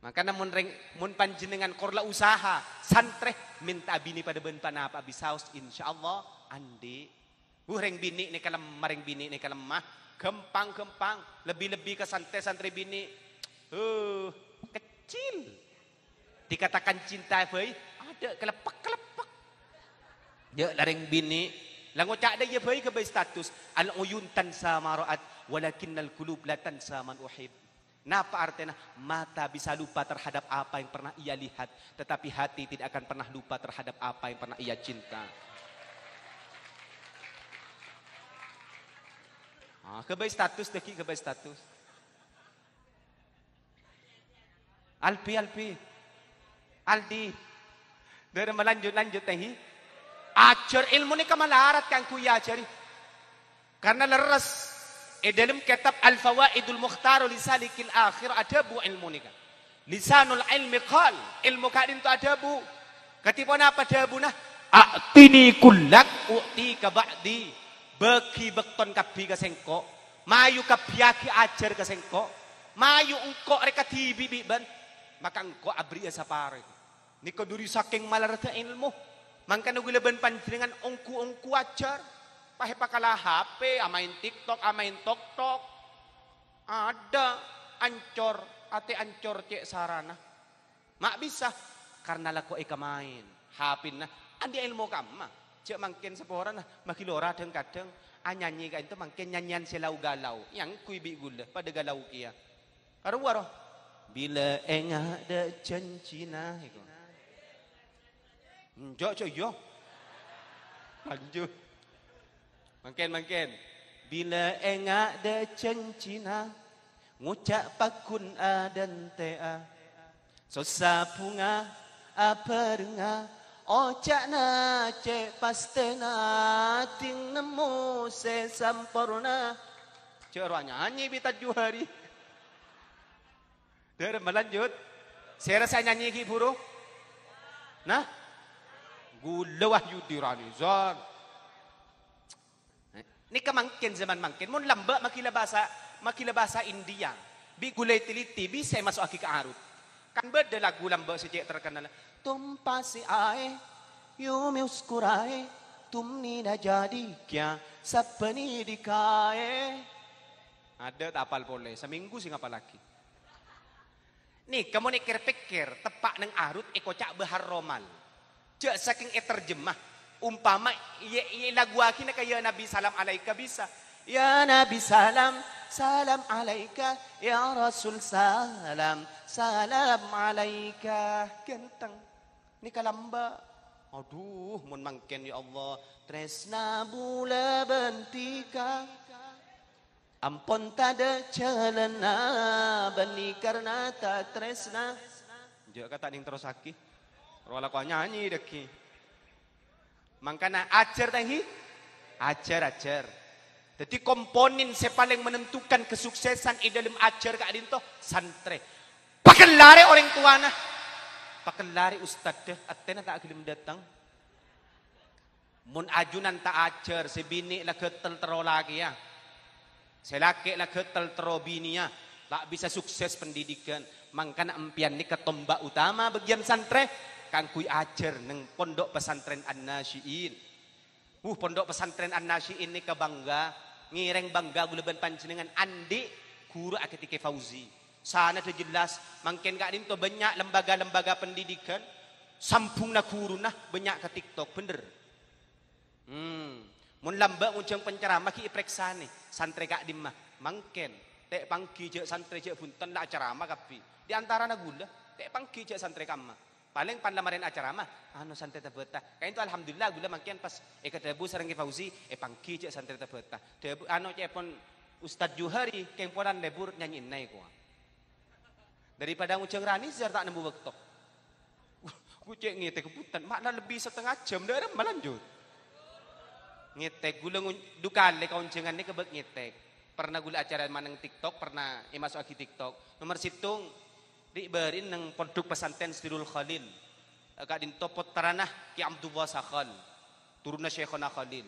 Makanya mun panjenengan korla usaha santre minta bini pada ben panapa bisaus insyaallah andi. Reng bini ni kalem mareng bini ni kalemah. Gempang. Lebih-lebih ke santri bini. Kecil. Dikatakan cinta boy, ada kelepak. Ya lareng bini, lango cak ada ya boy ke status al uyun tansa maraat walakinnal qulub la tansa man uhib. Napa artinya? Mata bisa lupa terhadap apa yang pernah ia lihat, tetapi hati tidak akan pernah lupa terhadap apa yang pernah ia cinta. Kebay status deki kebay status. Aldi. Dari melanjut tahi. Ajar ilmu ni kamalarat kan kuya ajari. Karena leres. Dalam kitab Al-Fawaidul Mukhtar li Salikil Akhir ada bu ilmu ni kan. Lisanul ilmi qal. Ilmu kadin tu ada bu. Ketipu apa ada bu nah? A'tini kullak u'tika ba'di. Bagi bekton kabi ka sengko. Mayu kabiaki ajar ka sengko. Mayu engkok reka tibi ban. Maka engkau abri sa pare. Niko duri saking malarata ilmu. Mangka nagulaban panjenengan ongku ajar. Pahe pakala HP, amain TikTok, amain TokTok. Ada ancor, ate ancor cek sarana. Mak bisa karena lako eka main. Hapin na andi ilmu kama. Cek mangkin seporan nah makilora kadang anyanyi ka itu mangkin nyanyian selau galau. Yang kuibi gula pada galau kia. Karo waro bila enga ada janjina Jok yo. Lanjut. Mungkin. Bila enggak ada cincina, ngucap pakun dan tea. Sosa punga apa dengar, ocak na cek pastena, ting nemu se sampurna. Cek orang nyanyi bita juhari. Dah melanjut. Saya rasa nyanyi ki buru. Nah, gula wahyu diranizan. Ni kemangkin zaman mangkin. Mun lambak makila bahasa India. Bi gulai teliti bi saya masuk aki ke arut. Kan beda lagu lambak sejak terkenal. Tum pasi ae, you muskurai, tum ni dah jadi kya sapani dikae. Ada tak apal boleh. Seminggu sih ngapal lagi. Nih, kamu pikir tepak neng arut ekocak behar romal. Cak saking terjemah. Umpama lagu akhirnya kayak Nabi salam alaika bisa. Ya Nabi salam alaika. Ya Rasul salam alaika. Genteng. Ini kalamba. Aduh, mun mangken ya Allah. Tresna bula bentika. Ampun tada celana bani karena tak tresna. Jauh kata ning terus aki. Rola kau nyanyi deki. Makanya ajar tangi, ajar. Jadi komponen yang paling menentukan kesuksesan di dalam ajar kak dinto santre. Pakai lari orang tua nah, pakai lari ustad deh. Atena tak gelem datang. Mun ajunan tak ajar, sebini lah ketel tero lagi ya. Selaki lah ketel tero bini ya. Tak bisa sukses pendidikan. Makanya empian ni ketombak utama bagian santre. Kang kui ajar neng pondok pesantren An-Nasyiin. Pondok pesantren An-Nasyiin ini kebangga. Ngireng bangga guleban panjenengan andi guru aketike Fauzi. Sana tu jelas mungkin kak dinto banyak lembaga-lembaga pendidikan sampung na guru nah banyak ke TikTok bener. Mun lambak uncang penceramah ki periksa nih santri kak dimah mungkin tek pangki je santri je punten lah ceramah kapi. Di antara na gula tek pangki je santri kamma. Paling pan lamarin acara mah anu santai tabeta. Kain itu alhamdulillah gula makian pas debu sareng ki Fauzi pangki cek santai tabeta. Debu anu cek pon Ustad Juhari kemponan lebur nyanyiin naik gua. Daripada nguceng Ranizar tak nemu waktu. Gue cek ngete keputan makna lebih setengah jam dah melanjut. Ngetek gula dukale kauncengan ni kebek ngetek. Pernah gula acara maneng TikTok, pernah masuk aki TikTok. Nomor situng diberin nang pondok pesantren Sirul Khalil. Kak dinto potranah Ki Abdullah Sakhal. Turunna Syekhona Khalil.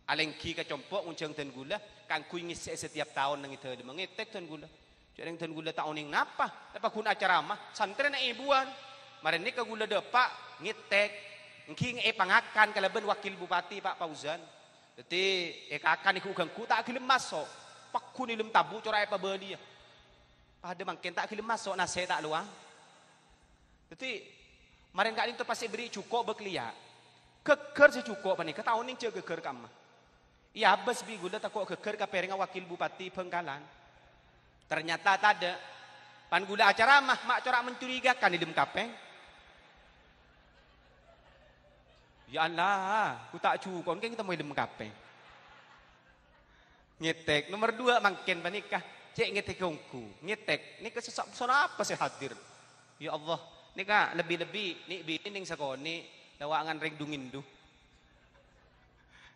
Alengki ka compok uncang ten gula kang kuy ngisi setiap tahun nang itu mengetek ten gula. Jarang ten gula tahun ning napa? Dapat kun acara mah santren na ibuan. Maren ni ka gula depak ngetek. Engki pangakan kalaban wakil bupati Pak Fauzan. Dadi kakan iku gangku tak gelem masuk. Pak kun ilem tabu corai pa beuli. Pada mungkin tak kilim masuk nasi tak luang. Jadi maren kali itu pasti beri cukup berkelia. Keker si cukup pani. Ketahun ni cek keker kamah. Iya bes bi gula tak kok keker kapering wakil bupati Bengkalan. Ternyata tak ada. Pan gula acara mah mak corak mencurigakan di dem kapeng. Ya Allah, ku tak cukup kan kita mau dem kapeng. Ngetek nomor 2 mungkin panikah. Cek ngetek kongku, ngetek. Ni kesesat pesona apa sih hadir? Ya Allah, ni ka lebih-lebih ni bini ning sakoni lawangan ring dungindu.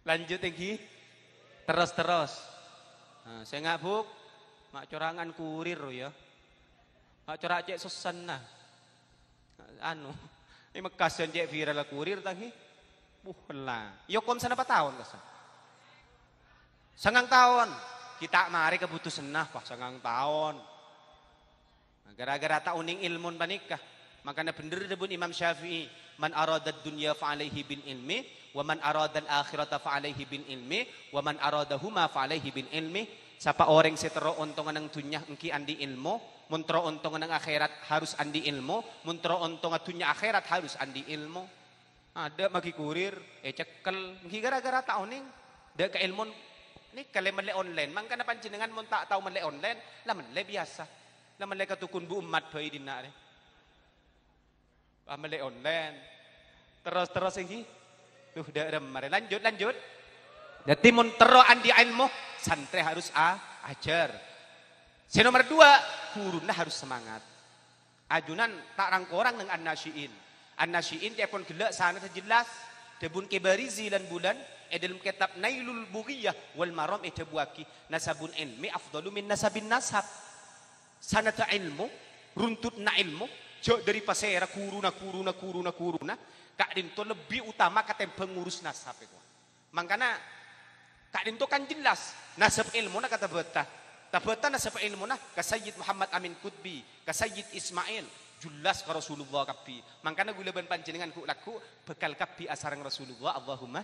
Lanjut lagi, terus. Nah, saya nggak buk, mak corangan kurir ya. Mak corak cek susan nah. Anu, ini mekasan cek viral kurir tadi. Lah, yokom sana apa tahun kesan? Sangang tahun. Kita mari keputusan nah pak sangang tahun. Nah, gara-gara tak uning ilmun panikah. Makanya bener debun Imam Syafi'i. Man aradad dunya fa'alaihi bil ilmi. Wa man aradal akhirata fa'alaihi bil ilmi. Wa man aradahuma fa'alaihi bil ilmi. Siapa orang setero ontongan ng dunya engki andi ilmu. Muntro ontongan ng akhirat harus andi ilmu. Muntro ontongan dunya akhirat harus andi ilmu. Ada magi kurir. Cekel. Engki gara-gara tak uning. Da ke ilmun. Ni kalau mele online, mang kana panjenengan mun tak tahu mele online, lah mele biasa. Lah mele katukun bu umat bae dina ni. Mele online. Terus ini. Tuh udah mari lanjut. Jadi mun tero andi ilmu, santri harus ajar. Si nomor 2, guruna harus semangat. Ajunan tak rangkorang dengan an-nasyiin. An-nasyiin dia pun gelak sana jelas. Debun kebarizi lan bulan. Dalam kitab Nailul Bughiyah wal Maram buaki nasabun ilmi afdalu min nasabin nasab. Sanata ilmu, runtut na ilmu, jauh dari pasera kuruna. Kak Dinto lebih utama kata pengurus nasab itu. Makanya Kak Dinto kan jelas nasab ilmu na kata betah. Tabeta nasab ilmu na ka Sayyid Muhammad Amin Qutbi, ka Sayyid Ismail, jelas ka Rasulullah kapi. Makanya gulaban panjenengan ku laku bekal kapi asarang Rasulullah. Allahumma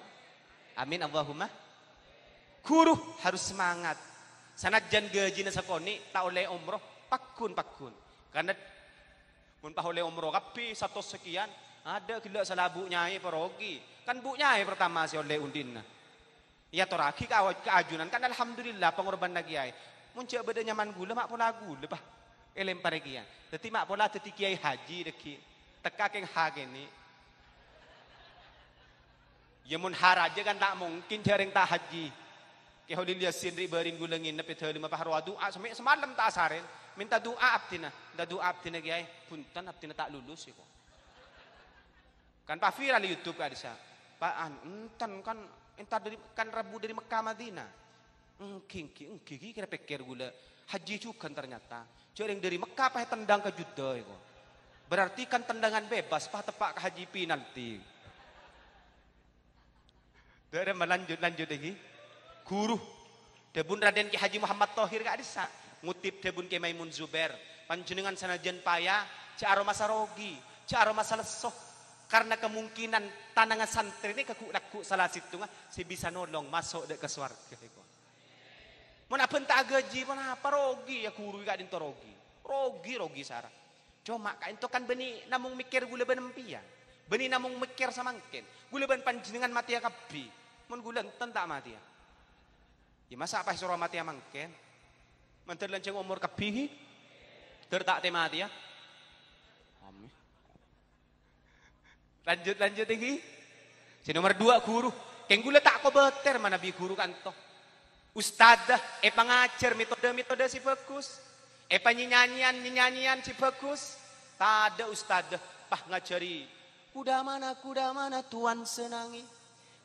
amin Allahumma. Guru harus semangat. Sanajan gaji na sakoni ta oleh umroh pakun. Karena mun pa oleh umroh kapi 100 sekian. Ada gila salah bu nyai parogi. Kan bu nyai pertama si oleh undin. Ya toraki keajunan kan alhamdulillah pengorban lagi ai. Muncul beda nyaman gula mak pola gula bah. Lempar kian. Dadi mak pola dadi kiai haji deki. Teka keng hageni. Ya mun haraja kan tak mungkin jaring tak haji. Ke holil yasin ri baring gula nginep itu 5 pahar doa semalam tak asarin. Minta doa abtina. Da doa abtina kiai. Punten abtina tak lulus kok. Kan Pak viral di YouTube kan bisa. Pak entan kan entar dari kan Rabu dari Mekah Madinah. Kiki kira pikir gula haji juga ternyata. Jaring dari Mekah apa tendang ke Jeddah itu. Berarti kan tendangan bebas pak tepak ke haji penalti. Dari lanjut lagi. Guru Debun Raden Ki Haji Muhammad Thohir gak bisa. Ngutip Debun Ki Maimun Zubair. Panjenengan sanajan payah caro masa rogi, caro masa lesoh. Karena kemungkinan tanangan santri ini laku salah situ si bisa nolong masuk dek ke swarga. Mana pentak gaji mana apa rogi ya guru gak dinto rogi sarah. Cuma kak itu kan beni namung mikir gula benempian, beni namung mikir samangkin, gula ben panjenengan mati ya kabi, mun gula tak mati ya. Ya masa apa suruh mati ya mangkin? Mantel lanceng umur kabi, tertak te mati ya. Lanjut lagi. Si nomor 2 guru. Keng gula tak ko beter mana bi guru kanto. Ustadah pangajar metode si bagus. Penyanyian si bagus. Tak ada ustadah pah ngajari. Kuda mana tuan senangi.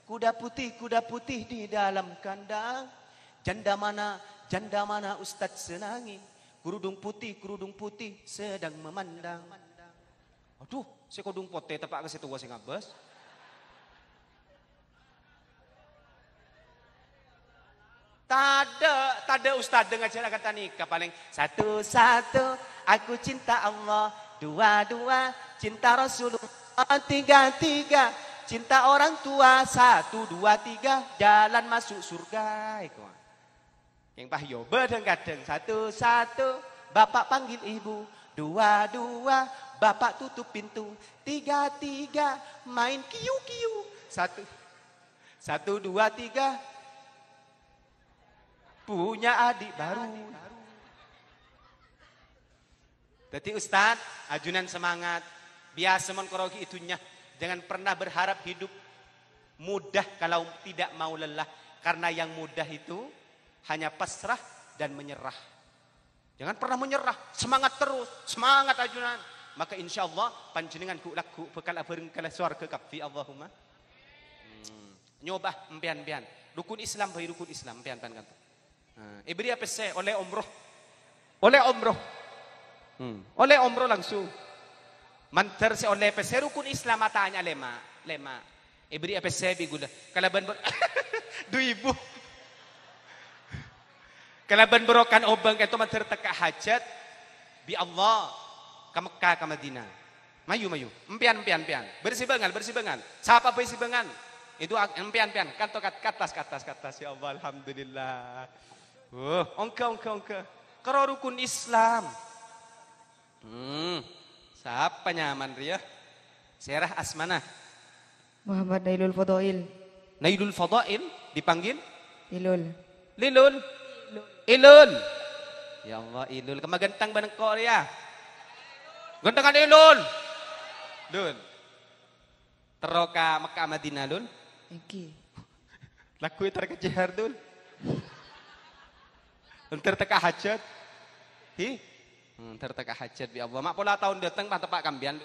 Kuda putih di dalam kandang. Janda mana ustad senangi. Kerudung putih sedang memandang. Aduh, si kodung pote tepak ke situ gua sing ngabes. Tada ustaz ngajar kata nikah paling satu aku cinta Allah, 2 cinta Rasulullah, 3 cinta orang tua, 1 2 3 jalan masuk surga iku. Yang pahyo bedeng-kadeng 1 bapak panggil ibu, 2 bapak tutup pintu, 3 main kiu. 1 2 3 punya adik baru. Jadi Ustaz, ajunan semangat. Biasa mengkorogi itunya. Jangan pernah berharap hidup mudah kalau tidak mau lelah. Karena yang mudah itu hanya pasrah dan menyerah. Jangan pernah menyerah. Semangat terus. Semangat ajunan. Maka insya Allah panjenengan ku laku bekal abareng kala swarga kafi Allahumma. Nyoba empian. Rukun Islam bayi rukun Islam empian kan. Ibri apa sih oleh umroh. Oleh umroh langsung. Manter si oleh apa sih rukun Islam matanya lema. Ibri apa sih bigula. Kalaban 2000. Kalaban berokan obang itu manter teka hajat bi Allah ke Mekah ke Madinah. Mayu. Empian. Bersih bangal. Siapa bersih bangal? Itu empian. Kanto katas ya Allah alhamdulillah. Ongka. Karo rukun Islam. Siapa nyaman Ria? Serah Asmana. Muhammad Nailul Fadail. Nailul Fadail dipanggil? Ilul. Ilul. Ya Allah Ilul. Kemagantang banang Korea. Gantangan Ilul. Lul. Teroka Mekah Madinah lul. Eki. Laku terkejihar dul. Entar teka hajat. Entar teka hajat bi Allah. Mak pola tahun datang pak tepak kambian.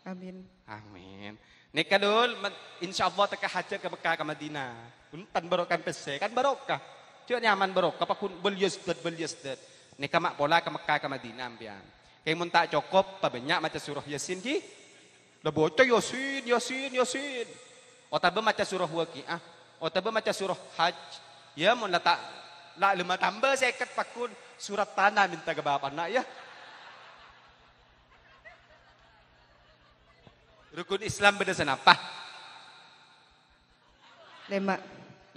Amin. Amin. Nika dul insyaallah teka hajat ke Mekah ke Madinah. Untan barokah pese kan barokah. Cuk nyaman barokah pakun belyasdat. Nika mak pola ke Mekah ke Madinah ambian. Kayak mun tak cukup banyak macam surah Yasin ki. Lah bocah Yasin. Otabe macam surah Waqiah. Otabe macam surah Hajj. Ya mun tak la lima tambah saya ket pakun surat tanah minta ke bapak nak ya. Rukun Islam berdasarkan apa? 5.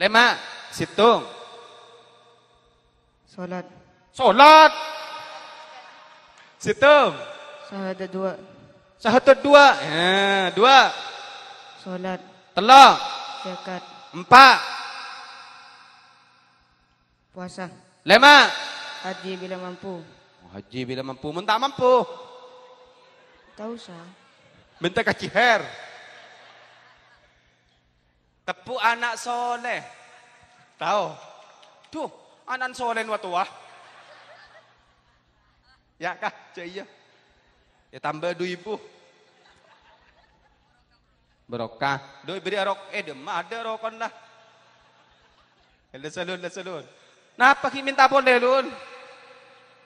Situng. Salat. Situng. Syahadat 2. Syahadat 2. 2. Salat. 3. Zakat. 4. Puasa. 5. Haji bila mampu. Haji bila mampu, mun tak mampu. Tak usah. Minta kaciher. Tepuk anak soleh. Tahu? Tuh, anak soleh wa tua. Ya kah? Cik iya. Ya tambah 2,000. Barokah. Doi beri rok demah ada rokon lah. Ada salun. Napa ki minta boleh lun?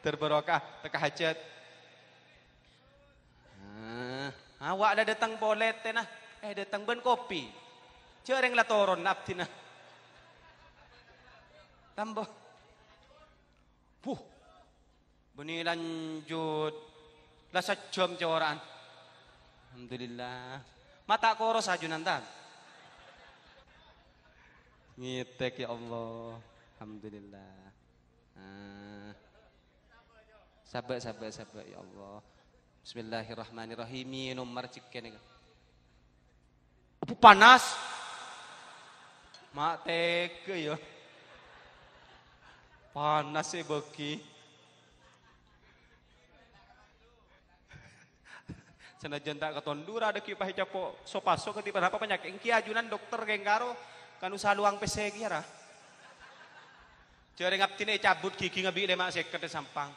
Terbarokah teka hajat. Awak dah datang boleh tenah. Datang ben kopi. Cereng lah toron napti nah. Tambah. Beni lanjut. Lah sejam jawaran. Alhamdulillah. Mata koros ajunan tan. Ngitek ya Allah. Alhamdulillah. Sabar ya Allah. Bismillahirrahmanirrahim. Minum marcik kene. Panas. Mak teke ya. Panas e beki. Senajan tak ketondura ada kipas capo sopaso ketiba apa penyakit engki ajunan dokter genggaro kan usah luang PC kira. Jare ngaptine cabut gigi ngebi 5 sampang.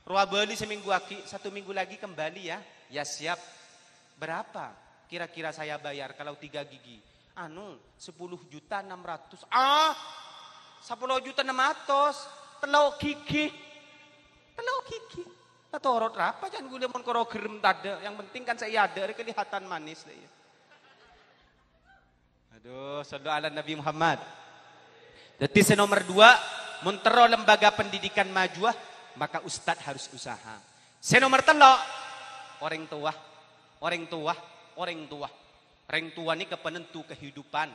Ruah beli seminggu lagi, 1 minggu lagi kembali ya. Ya siap. Berapa kira-kira saya bayar kalau 3 gigi? 10.600.000. 10.600.000 telok gigi. Torot apa jangan gue lemon koro gerem tada. Yang penting kan saya ada kelihatan manis deh. Aduh, sallu ala Nabi Muhammad. Jadi nomor 2, muntero lembaga pendidikan majuah, maka ustadz harus usaha. Nomor 3, orang tua. Orang tua ini penentu kehidupan.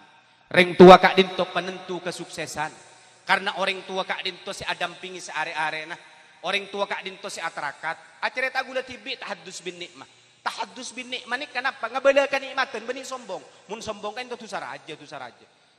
Orang tua kak dinto penentu kesuksesan. Karena orang tua kak dinto si adampingi seare-are nah. Orang tua kak dinto si atarakat. Acara tak gula tibi tahaddus bin nikmah. Tahaddus bin nikmah ni kenapa? Ngabalakan nikmatan benih sombong. Mun sombong kan itu tusar aja.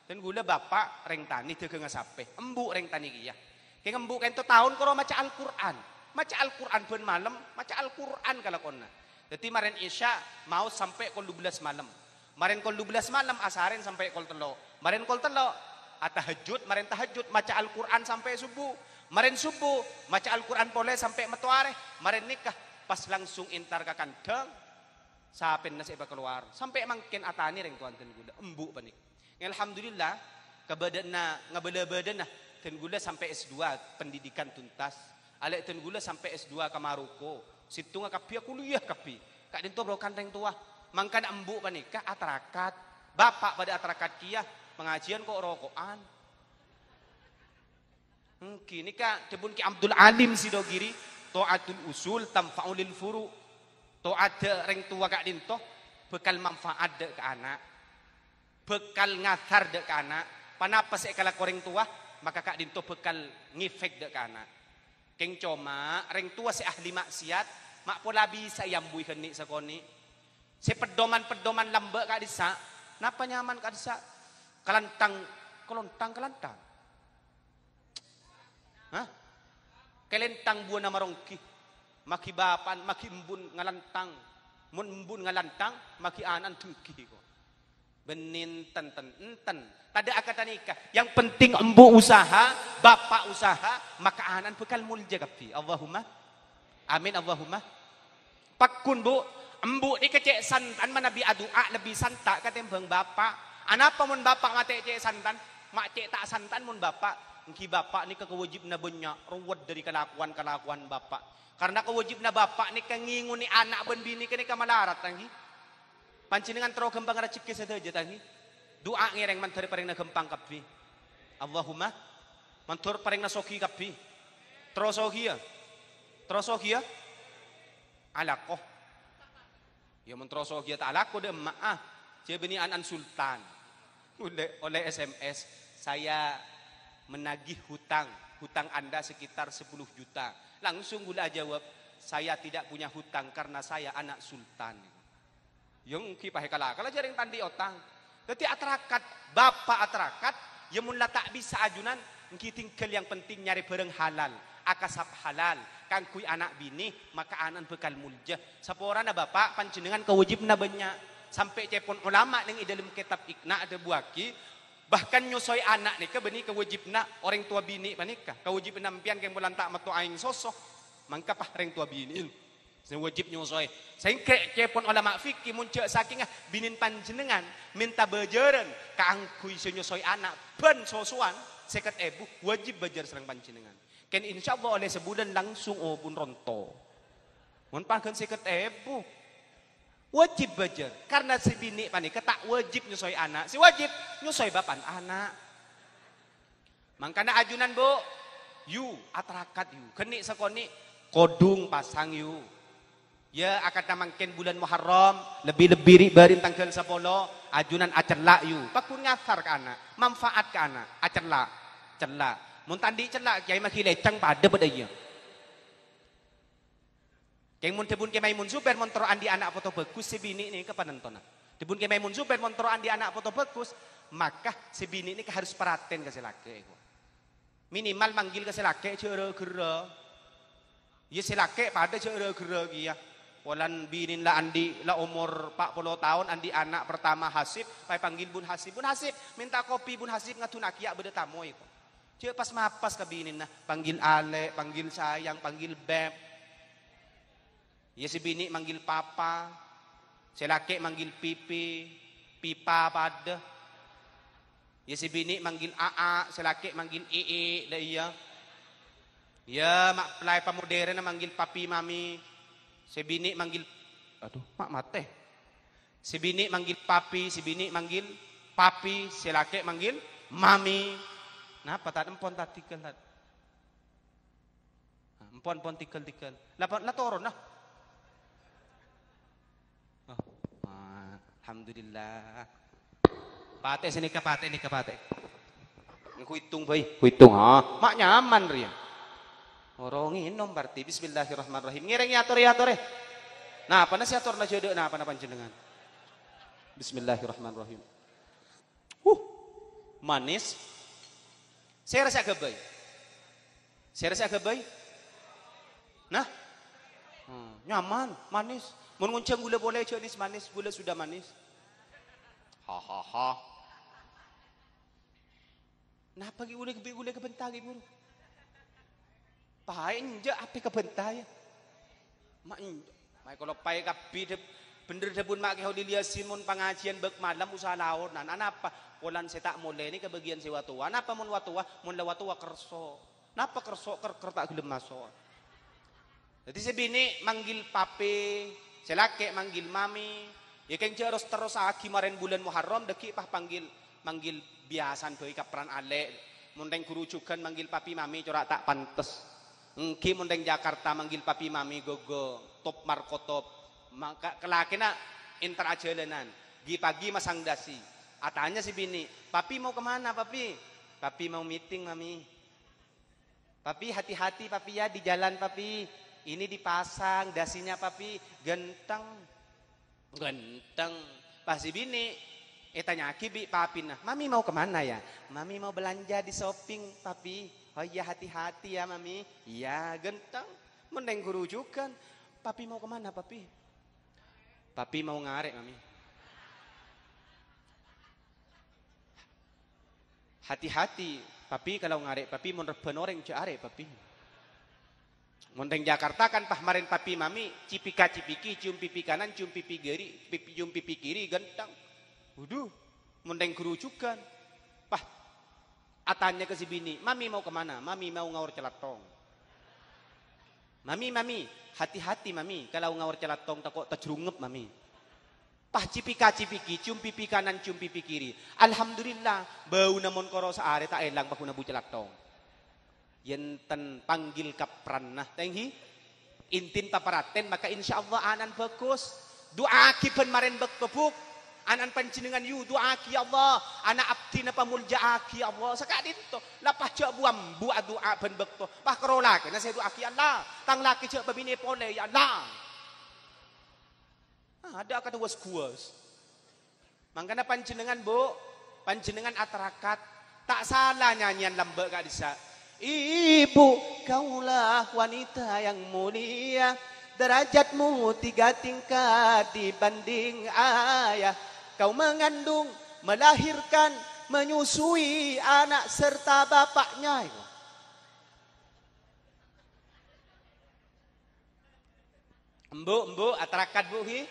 Dan gula bapak reng tani teu ngasape. Embu reng tani kia. Kayak embu kan itu tahun kalau maca Al-Qur'an. Maca Al-Qur'an pun malam, maca Al-Qur'an kalakonna. Jadi maren Isya mau sampai kol 12 malam. Maren kol 12 malam asaren sampai kol 3. Maren kol 3 tahajud, maren tahajud maca Al-Qur'an sampai subuh. Maren subuh, maca Al-Quran boleh sampai metuare. Maren nikah, pas langsung intar ke kandang. Sapin nasi keluar. Sampai mangkin atani ring tuan ten gula. Embu panik. Alhamdulillah, ngabada-bada nah. Ten gula sampai S2, pendidikan tuntas. Alek ten gula sampai S2 ke Maroko. Situ ngakapi kuliah kapi. Kak dinto brokan ring tua. Mangkan embu panik, atarakat. Bapak pada atarakat kia, pengajian kok rokokan. Kini ka debun ki Abdul Alim Sidogiri taatul usul tamfaulil furu. Taat reng tua kak dinto bekal manfaat dek ke anak. Bekal ngathar dek ke anak. Panapa sik kala koreng tua maka kak dinto bekal ngefek dek ke anak. Keng coma reng tua si ahli maksiat mak pola bisa yambui keni sakoni. Si pedoman lambe kak disa. Napa nyaman kak disa? Kelantang. Kelentang buana marongki. Maki bapan, maki embun ngalantang. Mun embun ngalantang, maki anan tengki ko. Beninten enten. Tada akad nikah. Yang penting embu usaha, bapak usaha, maka anan bekal mulja kapi. Allahumma. Amin Allahumma. Pakun bu, embu ni kecek santan mana bi adua lebih santak ketimbang bapak. Anapa mun bapak mate cek santan? Mak cek tak santan mun bapak. Engki bapak ni kewajibna banyak ruwet dari kelakuan bapak. Karena kewajibna bapak ni kengingun ni anak ben bini kene kamalarat tangi. Pancingan tro gempang rezeki saja tangi. Doa ngereng mantar paring na gempang kapi. Allahumma mantur paring na soki kapi. Terus sokia. Alakoh. Ya mentro sokia tak alako de maah. Cebeni anan sultan. Oleh SMS saya menagih hutang Anda sekitar 10 juta. Langsung gula jawab, saya tidak punya hutang karena saya anak sultan. Yung kipahe kala jaring tandi otang. Dadi atarakat, bapak atarakat, yang mun tak bisa ajunan, engki tingkel yang penting nyari bareng halal, akasap halal, kangkui anak bini, maka anan bekal mulja. Sapora na bapak panjenengan kewajib na banyak. Sampai cepon ulama ning dalam kitab Iqna ada buaki, bahkan nyusoi anak nih beni kewajibna orang tua bini panika. Kewajibna mpian keng bulan tak metu aing sosok. Mangka pah orang tua bini. Wajib nyusoi. Sehingga cepon ulama fikih muncul saking binin panjenengan minta bejaran kaangkui nyusoi anak ben sosoan seket ebu wajib bejar serang panjenengan. Ken insyaallah oleh sebulan langsung pun ronto. Mun pangken seket ebu wajib bejar karena si bini panika tak wajib nyusoi anak, si wajib nyusoi bapan anak. Mangkana ajunan bu, yu atarakat yu, kenik sekoni kodung pasang yu. Ya akan namangken bulan Muharram lebih-lebih ribarin tanggal 10 ajunan acerla yu. Pakun ngasar ke anak, manfaat ke anak, acerla, cerla. Mun tandi cerla kiai mah kilecang pada bedaya. Keng mun tebun kemai mun super montro andi anak foto bagus si bini ini kepanentona. Tebun kemai mun super montro andi anak foto bagus, maka si bini ini harus perhatian ke si laki. Minimal manggil ke si laki cere-gera. Ya si laki pada cere-gera dia. Walan binin la andi la umur 40 tahun andi anak pertama Hasib, pai panggil Bun Hasib. Bun Hasib minta kopi Bun Hasib ngatun akia beda tamu iko. Ceu pas mapas ka binin nah, panggil Ale, panggil sayang, panggil beb. Ya si bini manggil papa, si laki manggil pipi, pipa pada. Ya si bini manggil aa, si laki manggil ii, dah iya. Ya mak pelai pamodern na manggil papi mami. Si bini manggil, aduh mak mate. Si bini manggil papi, si bini manggil papi, si laki manggil mami. Napa tak empon tak tikel tak. Empon tikel. La toron nah. Oh, alhamdulillah. Pate sini ke pate. Kuitung bayi. Kuitung ha. Mak nyaman ria. Orang inom berarti bismillahirrahmanirrahim. Ngireng atur. Nah, apa nasi atur na jodoh nah apa na panjenengan. Bismillahirrahmanirrahim. Manis. Saya rasa gebay. Nah. Nyaman, manis. Mun nguncang gula boleh jenis manis, gula sudah manis. Ha. Nah, pagi gula kebentang ibu. Pahin je api kebentai. Mak kalau pai kapi bener debun mak kau diliasin mun pengajian bek malam usaha laonan. Anapa? Polan saya tak mulai ni kebagian sewa tua. Napa mun watua? Mun la watua kerso. Napa kerso ker tak gelem masuk. Jadi si bini manggil papi, si laki manggil mami. Ya keng terus aki kemarin bulan Muharram deki pah manggil biasan doi kapran ale. Mun deng kurucukan manggil papi mami corak tak pantes. Engki mundeng Jakarta manggil papi mami gogo top markotop maka kelakina inter ajelenan gi pagi masang dasi atanya si bini papi mau kemana papi mau meeting mami papi hati-hati papi ya di jalan papi ini dipasang dasinya papi genteng pas si bini tanya ki papi nah mami mau kemana ya mami mau belanja di shopping papi. Oh iya hati-hati ya mami. Iya genteng. Mendeng guru juga. Papi mau kemana papi? Papi mau ngarek mami. Hati-hati, papi kalau ngarek papi mun reben orang arek papi. Mun teng Jakarta kan pahmarin papi mami cipika cipiki cium pipi kanan cium pipi kiri gentang. Waduh, mun teng kerucukan. Pah atanya ke si bini, mami mau kemana? Mami mau ngawur celatong. Mami, hati-hati mami, kalau ngawur celatong takut terjerungep mami. Pah cipika cipiki, cium pipi kanan, cium pipi kiri. Alhamdulillah, bau namun koro saare tak elang pakuna bu celatong. Yenten panggil kapran nah tenghi, intin taparaten maka insya Allah anan bagus. Doa kipen maren bekbuk. Anan pancinengan yu doa ki Allah, anak abdi napa mulja ki Allah. Sakadin to, lapah cak buam doa ben bekto. Pah kerola kena saya doa ki Allah. Tang laki cak babine pole ya Allah. Ada kata was-was. Mangkana pancinengan bu, pancinengan atarakat tak salah nyanyian lambe kak disa. Ibu kaulah wanita yang mulia, derajatmu 3 tingkat dibanding ayah. Kau mengandung, melahirkan, menyusui anak serta bapaknya. Embu, atarakat bu hi.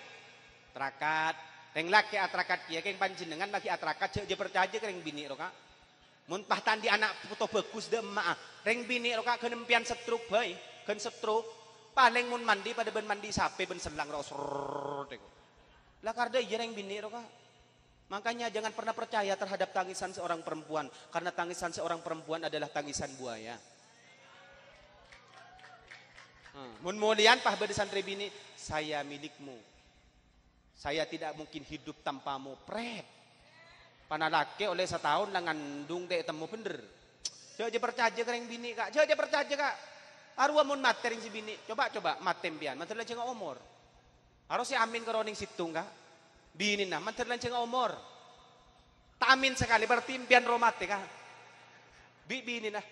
Atarakat. Reng laki atarakat kia, keng panjenengan laki atarakat, je percaya keng bini roka. Muntah tandi anak foto bagus deh emak. Reng bini roka kenempian setruk bay, ken setruk. Paling mun mandi pada ben mandi sape ben selang rosor. Lah karena iya reng bini roka. Makanya jangan pernah percaya terhadap tangisan seorang perempuan, karena tangisan seorang perempuan adalah tangisan buaya. Mun mulian pah bade santri bini, saya milikmu. Saya tidak mungkin hidup tanpamu. Pret. Panalake oleh setahun lah ngandung dek temu bener. Coba aja percaya kering bini kak. Coba aja percaya kak. Arwah mun matering si bini. Coba matem pian. Mantar lanceng umur. Harus si amin keroning situng kak. Bini nah mantar lanceng umur. Tak amin sekali berarti impian romate kak. Bini nah.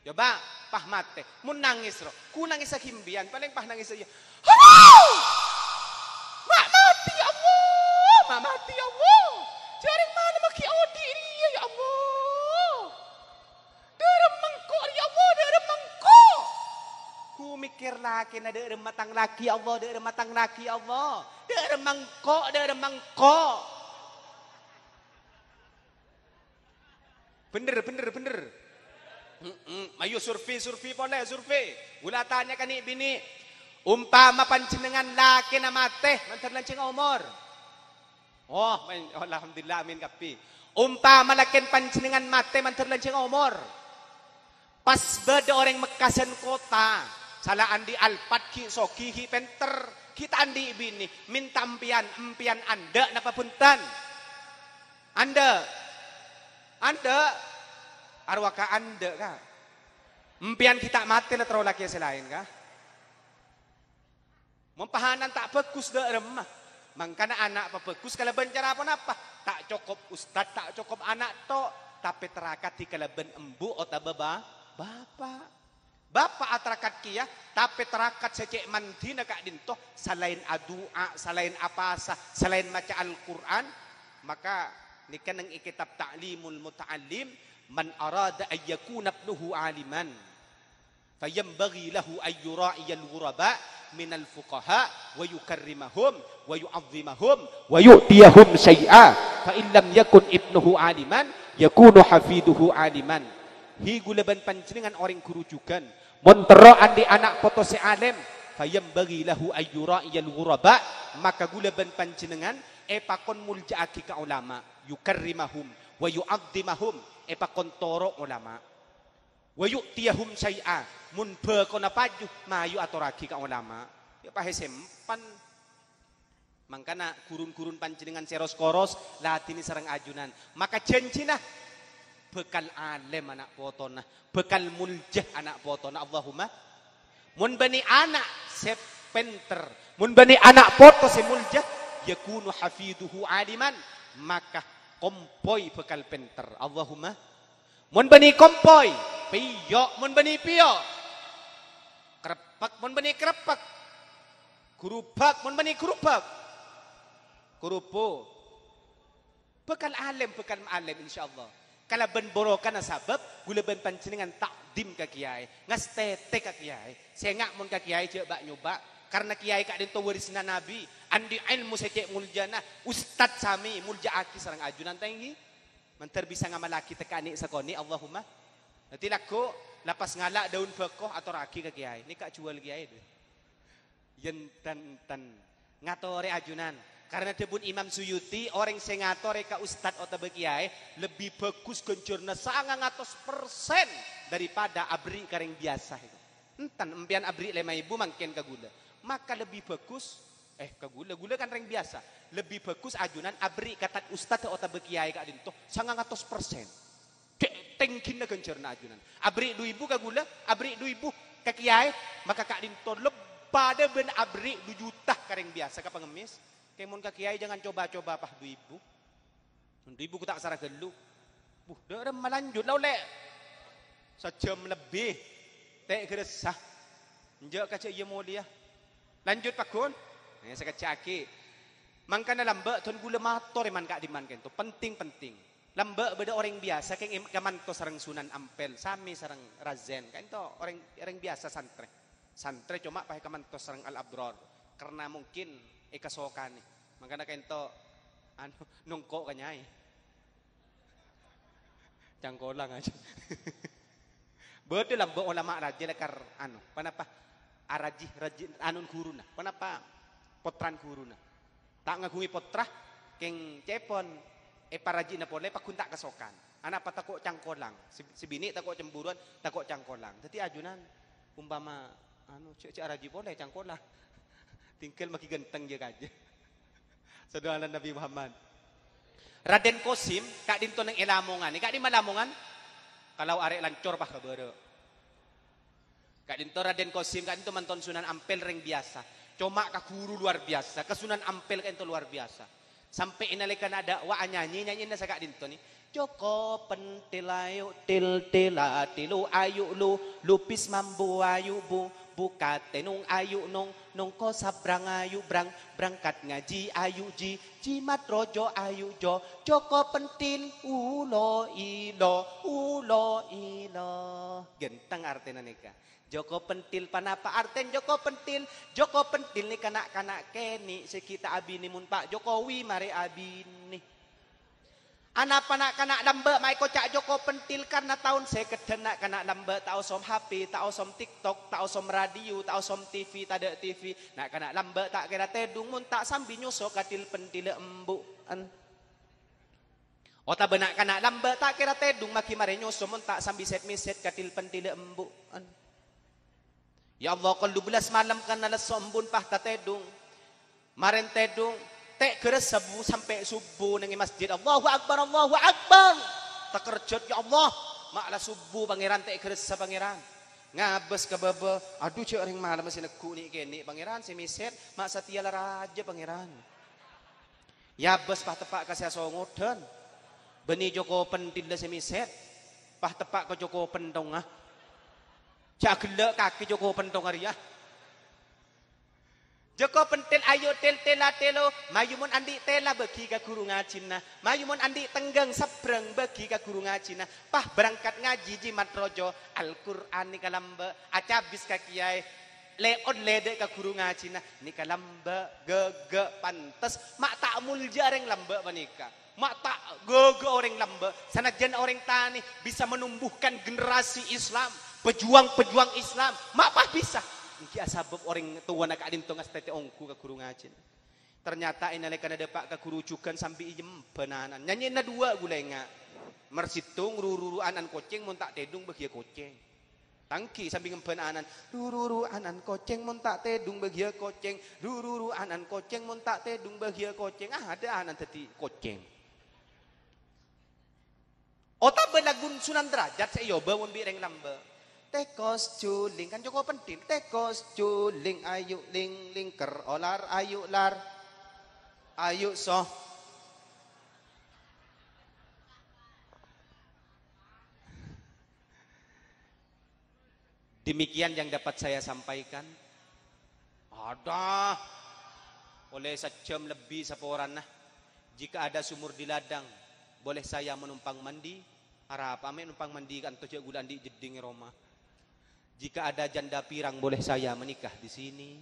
Coba pah mate. Mun nangis ro. Ku nangis sa kimbian. Paling pah nangis aja. Mak mati Allah. Mak mati Allah. Jaring mana maki odi dia ya Allah. Derem mangkok ya Allah, derem mangkok. Ku mikir laki na derem matang laki Allah, derem matang laki Allah. Derem mangkok, derem mangkok. Bener. Ayo survei boleh survei. Gula tanya kan bini. Umpama panjenengan laki na mate, mantar lancing umur. Oh, alhamdulillah amin kapi. Umpama lakin panjenengan mate mantar lancing umur. Pas beda orang Mekasan kota, salah andi alpat ki soki hi penter, kita andi bini minta empian anda napa punten. Anda arwaka anda kah? Empian kita mati lah terlalu laki selain kah? Mempahanan tak bagus dah remah. Mangkana anak apa bagus kalau bencara apa tak cukup ustad tak cukup anak to tapi terakat di kalaban embu atau bapak aterakat kia tapi terakat secek mandi nak dintoh selain adua selain apa selain baca Al-Quran maka nikan ng kitab ta'limul muta'allim man arada ay yakuna ibnuhu aliman fayambaghi lahu ay yura'iyal ghuraba minal fuqaha wa yukarrimahum wa yu'azzimahum wa yu'tiyahum syai'a fa in lam yakun ibnuhu aliman yakunu hafiduhu aliman. Hi gulaban panjenengan orang kurujukan montero andi anak foto si alim fayambaghi lahu ay yura'iyal ghuraba maka gulaban panjenengan pakon muljaaki ka ulama yukarrimahum wa yu'azzimahum pakon toro ulama wa yu'tiyahum syai'a mun bekon apaju mayu atoraki ka ulama ya pahe sempan mangkana kurun-kurun panjenengan seros koros latini sareng ajunan maka janjina bekal alim anak potona bekal muljah anak potona Allahumma mun bani anak sepenter mun bani anak poto se muljah yakunu hafiduhu aliman maka kompoi bekal penter Allahumma mun bani kompoi piyo mun bani piyo krepak mun bani krepak kurubak mun bani kurubak kurupo bekal alim insyaallah Kalau ben borokan sabab gula ben panjenengan takdim ke kiai, ngastete ke kiai. Sengak mun ke kiai je bak nyoba karena kiai kak dento warisna nabi, andi ilmu secek muljana, ustad sami mulja aki sareng ajunan tinggi. Mentar bisa ngamalaki tekani sakoni Allahumma. Nanti laku lapas ngalak daun bekoh atau ragi ke kiai. Ini kak jual kiai deh. Yen tan ngatore ajunan. Karena debun Imam Suyuti orang sing ngatore ka ustad atau kiai lebih bagus genjurna 100% daripada abri kareng biasa itu. Entan empian abri 5.000 mangken kagula. Maka lebih bagus gula kan reng biasa. Lebih bagus ajunan abri katat ustad atau kiai kak dinto 100%. Cek tengkin na genjurna ajunan. Abri 2.000 kagula, abri 2.000 ka kiai, maka kak dinto pada ben abri 2 juta kareng biasa ka pengemis. Kemun ka kiai jangan coba-coba pah 2.000. 2.000 ku tak sarah gelu. Dah melanjut lau lek. Sejam lebih. Tek geresah. Njak kaca iya mulia. Lanjut Pak Gun. Saya kacaki. Mangkana lambak tuan gula mator man kak diman kento. Penting-penting. Lambak beda orang biasa keng kamanto sareng Sunan Ampel, sami sareng Razen. Kento orang biasa santre. Santre cuma pakai kamanto sareng Al Abrar. Karena mungkin kasokan nih. Makanya kento nungkok kanyai. Cangkolang aja. Betul lambak ulama raja lekar panapa? Araji anun guruna. Panapa? Potran guruna. Tak ngagumi potrah keng cepon paraji na pole pakun tak kasokan. Anak pa takok cangkolang. Si bini takok cemburuan, takok cangkolang. Dadi ajunan umpama cek araji pole cangkolang. Tingkel maki genteng je kaje. Saudara Nabi Muhammad. Raden Kosim kak dinto nang Lamongan. Kak di Lamongan kalau arek lancor pah kabere. Kak dinto Raden Kosim kak dinto manton Sunan Ampel reng biasa. Cuma ka guru luar biasa, ke Sunan Ampel kak dinto luar biasa. Sampai inalekan ada wa nyanyi na sa kak dinto ni. Joko pentilayu til tilu ayu lupis mambu ayu buka tenung ayu nung ko sabrang ayu berangkat ngaji ayu jimat rojo ayu joko pentil ulo ilo genteng artinya nika joko pentil panapa arten joko pentil ni kanak keni sekita abini mun Pak Jokowi mari abini anak panak kanak lambe mai kocak Joko pentil karena tahun saya kedenak kanak lambe tak osom HP, tak osom TikTok, tak osom radio, tak osom TV, tak ada TV. Nak kanak lambe tak kira tedung mun tak sambil nyuso katil pentil embuan. Ota benak kanak lambe tak kira tedung maki mari nyuso mun tak sambil set miset katil pentil embuan. Ya Allah kalau 12 malam kana lesombun pah ta tedung. Maren tedung tek keres sampai subuh nang masjid Allahu Akbar tak kerjot ya Allah maklah subuh pangeran tek keres sa pangeran ngabes ke bebe aduh cek ring malam masih neku ni kene pangeran si miset mak satia raja pangeran ya bes pah tepak kasih songodan beni Joko pentil si miset pah tepak ke Joko pentong cak gelek kaki Joko pentong aria Joko pentil ayo tela telo mayumun andi tela bagi ka guru ngajina mayumun andi tenggang sebrang bagi ka guru ngajina pah berangkat ngaji jimat rojo Al-Qur'an ni kalamba acabis ka kiai leon lede ka guru ngajina ni kalamba gege pantes mak tak mulja reng lamba panika mak tak gege orang lamba sanajan orang tani bisa menumbuhkan generasi Islam pejuang-pejuang Islam mak pah bisa Iki asabab orang tua nak adin tongas tete ongku ke guru ngajin. Ternyata inalai kana depak ke guru cukan sambil ijem benanan. Nyanyi na dua gulenga. Mersitung ruru anan koceng mun tak tedung bagia koceng. Tangki sambil ngembenanan. Ruru anan koceng mun tak tedung bagia koceng. Ruru anan koceng mun tak tedung bagia koceng. Ada anan teti koceng. Otak belagun Sunan Derajat saya bangun bireng lamba. Tekos juling kan Joko pentil tekos juling ayu ling ker olar ayu lar ayu so demikian yang dapat saya sampaikan ada boleh sejam lebih seporan nah jika ada sumur di ladang boleh saya menumpang mandi Harap amin numpang mandi kan tojak gulan di jeding Roma. Jika ada janda pirang boleh saya menikah di sini.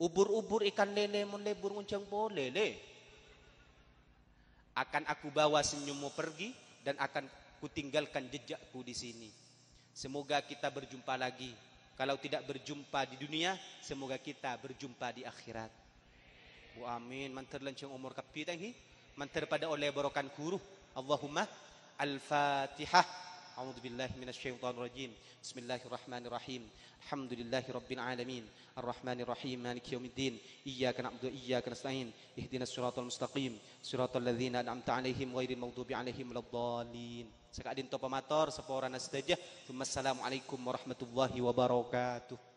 Ubur-ubur ikan lele mon lebur nguncang boleh le. Akan aku bawa senyummu pergi dan akan kutinggalkan jejakku di sini. Semoga kita berjumpa lagi. Kalau tidak berjumpa di dunia, semoga kita berjumpa di akhirat. Bu amin. Mantar lancang umur kapitang hi. Mantar pada oleh barokan kuruh. Allahumma al-Fatihah. A'udzu billahi minasyaitonir rajim. Bismillahirrahmanirrahim. Alhamdulillahi rabbil alamin. Arrahmanir rahim. Maliki yaumiddin. Iyyaka na'budu wa iyyaka nasta'in. Ihdinas siratal mustaqim. Siratal ladzina an'amta 'alaihim ghairil maghdubi 'alaihim waladdallin. Sakadin to pamator sepora nastajah. Assalamualaikum warahmatullahi wabarakatuh.